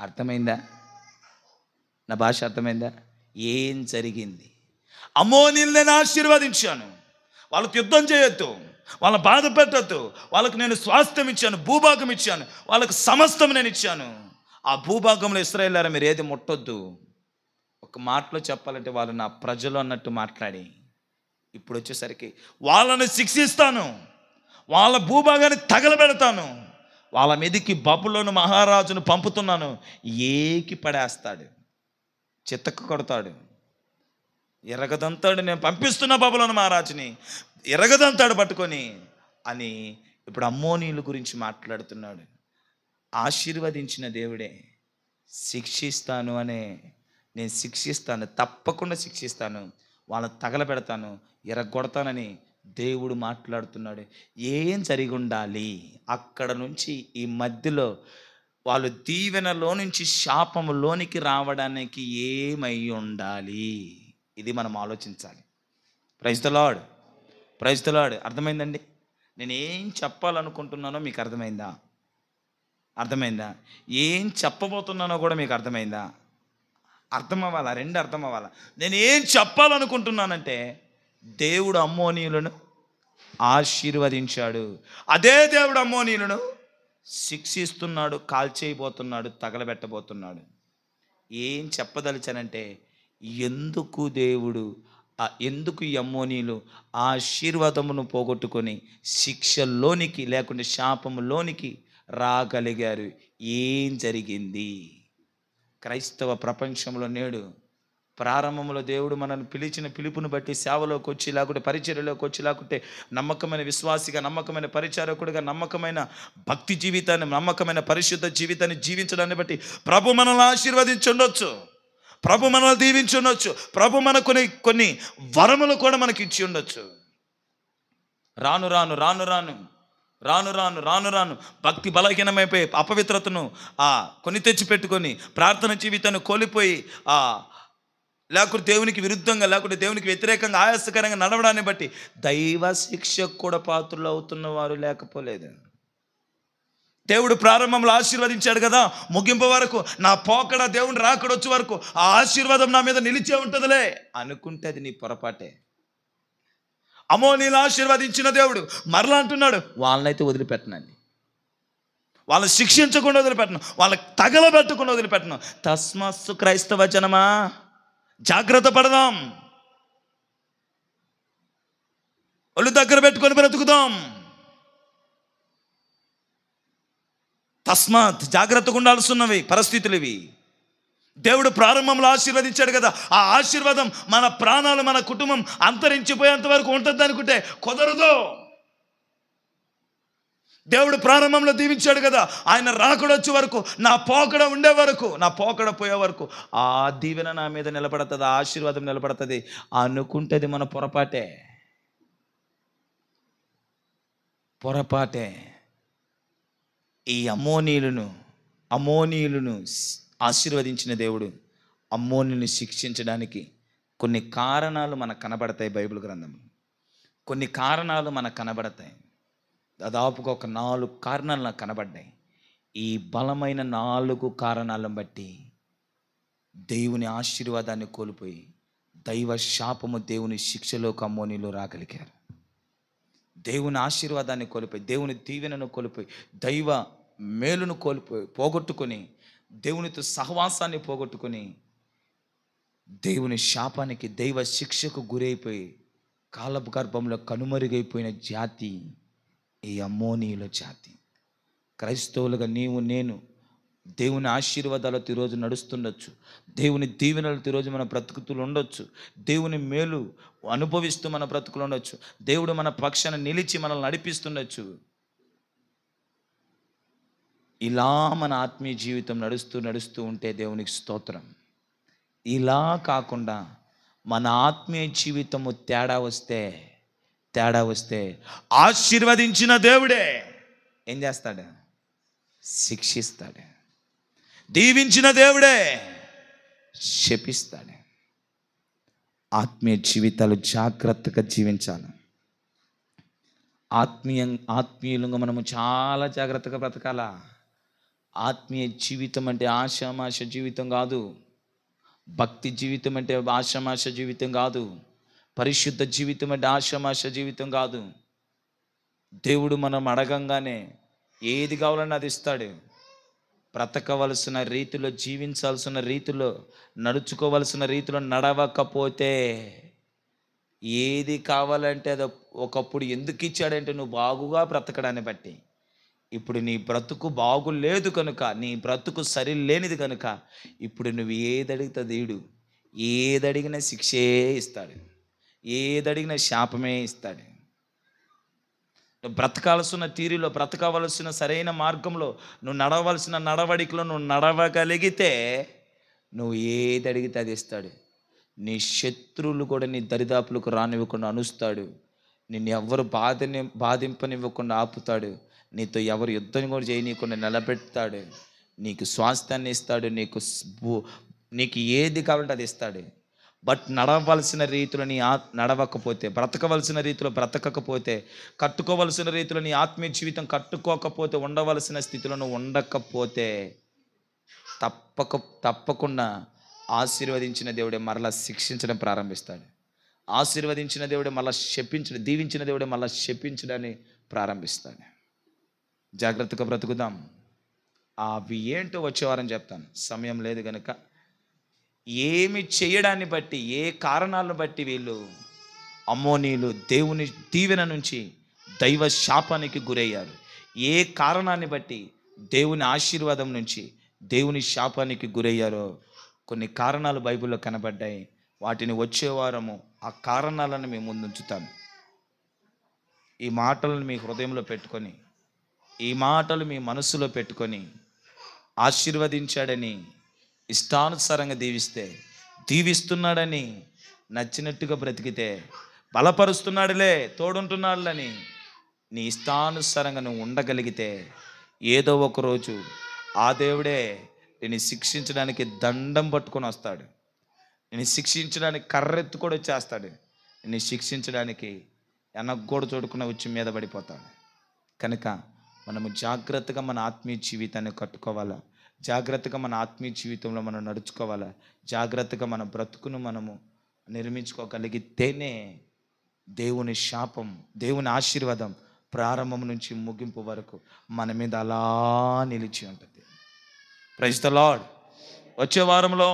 అర్థమైందా? నా భాష అర్థమైందా? ఏం జరిగింది? అమ్మోనీయులను నేను ఆశీర్వదించాను, వాళ్ళకి యుద్ధం చేయొద్దు, వాళ్ళని బాధ పెట్టద్దు, వాళ్ళకు నేను స్వాస్థ్యం ఇచ్చాను, భూభాగం ఇచ్చాను, వాళ్ళకు సమస్తం నేను ఇచ్చాను. ఆ భూభాగంలో ఇశ్రాయేలులారా మీరు ఏది ముట్టొద్దు. ఒక మాటలో చెప్పాలంటే వాళ్ళు నా ప్రజలు అన్నట్టు మాట్లాడి, ఇప్పుడు వచ్చేసరికి వాళ్ళని శిక్షిస్తాను, వాళ్ళ భూభాగాన్ని తగలబెడతాను, వాళ్ళ మీదకి బబులోను మహారాజును పంపుతున్నాను. ఏకి పడేస్తాడు, చిత్తకు కొడతాడు, ఎరగదంతాడు. నేను పంపిస్తున్న బబులోను మహారాజుని ఎరగదంతాడు పట్టుకొని అని ఇప్పుడు అమ్మోనీయుల గురించి మాట్లాడుతున్నాడు. ఆశీర్వదించిన దేవుడే శిక్షిస్తాను అనే, నేను శిక్షిస్తాను, తప్పకుండా శిక్షిస్తాను, వాళ్ళని తగలబెడతాను, ఎరగొడతానని దేవుడు మాట్లాడుతున్నాడు. ఏం జరిగి ఉండాలి? అక్కడ నుంచి ఈ మధ్యలో వాళ్ళు దీవెనలో నుంచి శాపములోనికి రావడానికి ఏమై ఉండాలి? ఇది మనం ఆలోచించాలి. Praise the lord, praise the lord. అర్థమైందండి? నేను ఏం చెప్పాలనుకుంటున్నానో మీకు అర్థమైందా? అర్థమైందా? ఏం చెప్పబోతున్నానో కూడా మీకు అర్థమైందా? అర్థం అవ్వాలా, రెండు అర్థం అవ్వాలా. నేను ఏం చెప్పాలనుకుంటున్నానంటే దేవుడు అమ్మోనీయులను ఆశీర్వదించాడు, అదే దేవుడు అమ్మోనీయులను శిక్షిస్తున్నాడు, కాల్చేయబోతున్నాడు, తగలబెట్టబోతున్నాడు. ఏం చెప్పదలిచానంటే ఎందుకు దేవుడు ఎందుకు ఈ అమ్మోనీలు ఆ ఆశీర్వాదమును పోగొట్టుకొని శిక్షలోనికి లేకుంటే శాపములోనికి రాగలిగారు? ఏం జరిగింది? క్రైస్తవ ప్రపంచంలో నేడు ప్రారంభంలో దేవుడు మనల్ని పిలిచిన పిలుపుని బట్టి సేవలోకి వచ్చి, లేకుంటే పరిచర్యలోకి వచ్చి, లేకుంటే నమ్మకమైన విశ్వాసిగా, నమ్మకమైన పరిచారకుడిగా, నమ్మకమైన భక్తి జీవితాన్ని, నమ్మకమైన పరిశుద్ధ జీవితాన్ని జీవించడాన్ని బట్టి ప్రభు మనల్ని ఆశీర్వదించుండొచ్చు, ప్రభు మనల్ని దీవించుండొచ్చు, ప్రభు మనకు కొన్ని వరములు కూడా మనకి ఇచ్చి ఉండొచ్చు. రాను రాను రాను రాను రాను రాను రాను రాను భక్తి బలహీనమైపోయి అపవిత్రతను కొని తెచ్చిపెట్టుకొని ప్రార్థన జీవితాన్ని కోల్పోయి లేకుంటే దేవునికి విరుద్ధంగా, లేకుంటే దేవునికి వ్యతిరేకంగా ఆయాసకరంగా నడవడాన్ని బట్టి దైవ శిక్షకు కూడా పాత్రలు అవుతున్న వారు లేకపోలేదు. దేవుడు ప్రారంభంలో ఆశీర్వదించాడు కదా, ముగింపు వరకు నా పోకడ దేవుని రాకడొచ్చే వరకు ఆ ఆశీర్వాదం నా మీద నిలిచే ఉంటుందిలే అనుకుంటే అది నీ పొరపాటే. అమ్మోనీలు ఆశీర్వదించిన దేవుడు మరలా అంటున్నాడు, వాళ్ళనైతే వదిలిపెట్టనండి, వాళ్ళని శిక్షించకుండా వదిలిపెట్టను, వాళ్ళకి తగలబెట్టకుండా వదిలిపెట్టను. తస్మస్సు క్రైస్తవ జనమా, జాగ్రత్త పడదాం, ఒళ్ళు దగ్గర పెట్టుకొని బ్రతుకుదాం. తస్మాత్ జాగ్రత్తగా ఉండాల్సినవి పరిస్థితులు ఇవి. దేవుడు ప్రారంభంలో ఆశీర్వదించాడు కదా, ఆ ఆశీర్వాదం మన ప్రాణాలు, మన కుటుంబం అంతరించిపోయేంత వరకు ఉంటుంది అనుకుంటే కుదరదు. దేవుడు ప్రారంభంలో దీవించాడు కదా, ఆయన రాకడొచ్చే వరకు, నా పోకడ ఉండే వరకు, నా పోకడ పోయే వరకు ఆ దీవెన నా మీద నిలబడుతుంది, ఆ ఆశీర్వాదం నిలబడుతుంది అనుకుంటుంది. మన పొరపాటే. ఈ అమ్మోనీయులను ఆశీర్వదించిన దేవుడు అమ్మోనీయులను శిక్షించడానికి కొన్ని కారణాలు మనకు కనబడతాయి. బైబిల్ గ్రంథంలో కొన్ని కారణాలు మనకు కనబడతాయి. దాదాపుగా ఒక 4 కారణాలు నాకు కనబడ్డాయి. ఈ బలమైన 4 కారణాలను బట్టి దేవుని ఆశీర్వాదాన్ని కోల్పోయి దైవ శాపము, దేవుని శిక్షలోకి అమ్మోనీయులు రాగలిగారు. దేవుని ఆశీర్వాదాన్ని కోల్పోయి, దేవుని దీవెనను కోల్పోయి, దైవ మేలును పోగొట్టుకొని, దేవునితో సహవాసాన్ని పోగొట్టుకొని దేవుని శాపానికి, దైవ శిక్షకు గురైపోయి కాలపు గర్భంలో కనుమరుగైపోయిన జాతి ఈ అమ్మోనీయుల జాతి. క్రైస్తవులుగా నీవు నేను దేవుని ఆశీర్వాదాలతో ఈరోజు నడుస్తుండొచ్చు, దేవుని దీవెనలతో ఈరోజు మన బ్రతుకుతులు ఉండొచ్చు, దేవుని మేలు అనుభవిస్తూ మన బ్రతుకులు ఉండొచ్చు, దేవుడు మన పక్షాన నిలిచి మనల్ని నడిపిస్తుండొచ్చు. ఇలా మన ఆత్మీయ జీవితం నడుస్తూ ఉంటే దేవునికి స్తోత్రం. ఇలా కాకుండా మన ఆత్మీయ జీవితము తేడా వస్తే ఆశీర్వదించిన దేవుడే ఏం చేస్తాడు? శిక్షిస్తాడు. దీవించిన దేవుడే శపిస్తాడు. ఆత్మీయ జీవితాలు జాగ్రత్తగా జీవించాలి. ఆత్మీయులుగా మనము చాలా జాగ్రత్తగా బ్రతకాలా. ఆత్మీయ జీవితం అంటే ఆషామాష జీవితం కాదు. భక్తి జీవితం అంటే ఆషామాష జీవితం కాదు. పరిశుద్ధ జీవితం అంటే ఆషామాష జీవితం కాదు. దేవుడు మనం అడగంగానే ఏది కావాలన్నా అది ఇస్తాడు. బ్రతకవలసిన రీతిలో, జీవించాల్సిన రీతిలో, నడుచుకోవలసిన రీతిలో నడవకపోతే ఏది కావాలంటే అది ఒకప్పుడు ఎందుకు ఇచ్చాడంటే నువ్వు బాగుగా బ్రతకడాన్ని బట్టి. ఇప్పుడు నీ బ్రతుకు బాగులేదు కనుక, నీ బ్రతుకు సరిలేనిది కనుక ఇప్పుడు నువ్వు ఏదడిగితే దేవుడు ఏదడిగినా శిక్షే ఇస్తాడు, ఏదడిగినా శాపమే ఇస్తాడు. నువ్వు బ్రతకాల్సిన తీరులో, బ్రతకవలసిన సరైన మార్గంలో, నువ్వు నడవలసిన నడవడికలో నువ్వు నడవగలిగితే నువ్వు ఏది అడిగితే అది ఇస్తాడు. నీ శత్రువులు కూడా నీ దరిదాపులకు రానివ్వకుండా అనుస్తాడు. నిన్ను ఎవరు బాధింపనివ్వకుండా ఆపుతాడు. నీతో ఎవరు యుద్ధం కూడా చేయనీయకుండా నిలబెడతాడు. నీకు స్వాస్థ్యాన్ని ఇస్తాడు. నీకు ఏది కావాలంటే అది ఇస్తాడు. బట్ నడవలసిన రీతిలో నడవకపోతే, బ్రతకవలసిన రీతిలో బ్రతకకపోతే, కట్టుకోవలసిన రీతిలో నీ ఆత్మీయ జీవితం కట్టుకోకపోతే, ఉండవలసిన స్థితిలో నువ్వు ఉండకపోతే తప్పకుండా ఆశీర్వదించిన దేవుడే మరలా శిక్షించడం ప్రారంభిస్తాడు. ఆశీర్వదించిన దేవుడే మళ్ళీ దీవించిన దేవుడే మళ్ళీ శపించడాన్ని ప్రారంభిస్తాడు. జాగ్రత్తగా బ్రతుకుదాం. అవి ఏంటో వచ్చేవారని చెప్తాను, సమయం లేదు కనుక. ఏమి చేయడాన్ని బట్టి, ఏ కారణాలను బట్టి వీళ్ళు అమ్మోనీయులు దేవుని దీవెన నుంచి దైవ శాపానికి గురయ్యారు, ఏ కారణాన్ని బట్టి దేవుని ఆశీర్వాదం నుంచి దేవుని శాపానికి గురయ్యారో కొన్ని కారణాలు బైబిల్లో కనబడ్డాయి. వాటిని వచ్చే వారము ఆ కారణాలను మేము ముందుంచుతాను. ఈ మాటలను మీ హృదయంలో పెట్టుకొని, ఈ మాటలు మీ మనసులో పెట్టుకొని ఆశీర్వదించాడని ఇష్టానుసారంగా దీవిస్తున్నాడని నచ్చినట్టుగా బ్రతికితే, బలపరుస్తున్నాడులే తోడుంటున్నాడులని నీ ఇష్టానుసారంగా నువ్వు ఉండగలిగితే, ఏదో ఒకరోజు ఆ దేవుడే నేను శిక్షించడానికి దండం పట్టుకొని వస్తాడు. నేను శిక్షించడానికి కర్రెత్తు కూడా వచ్చేస్తాడు. నేను శిక్షించడానికి వెనక్కోడు చూడుకున్న వచ్చి మీద పడిపోతాడు. కనుక మనము జాగ్రత్తగా మన ఆత్మీయ జీవితాన్ని కట్టుకోవాలా, జాగ్రత్తగా మన ఆత్మీయ జీవితంలో మనం నడుచుకోవాలా, జాగ్రత్తగా మన బ్రతుకును మనము నిర్మించుకోగలిగితేనే దేవుని శాపం, దేవుని ఆశీర్వాదం ప్రారంభం నుంచి ముగింపు వరకు మన మీద అలా నిలిచి ఉంటుంది. Praise the lord. వచ్చే వారంలో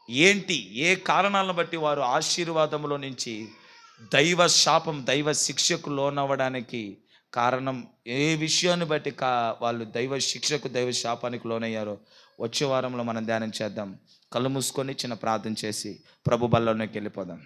ఏంటి, ఏ కారణాలను బట్టి వారు ఆశీర్వాదంలో నుంచి దైవ శాపం, దైవ శిక్షకు లోనవ్వడానికి కారణం, ఏ విషయాన్ని బట్టి వాళ్ళు దైవ శిక్షకు, దైవ శాపానికి లోనయ్యారో వచ్చే వారంలో మనం ధ్యానం చేద్దాం. కళ్ళు మూసుకొని చిన్న ప్రార్థన చేసి ప్రభు బల్లోకి వెళ్ళిపోదాం.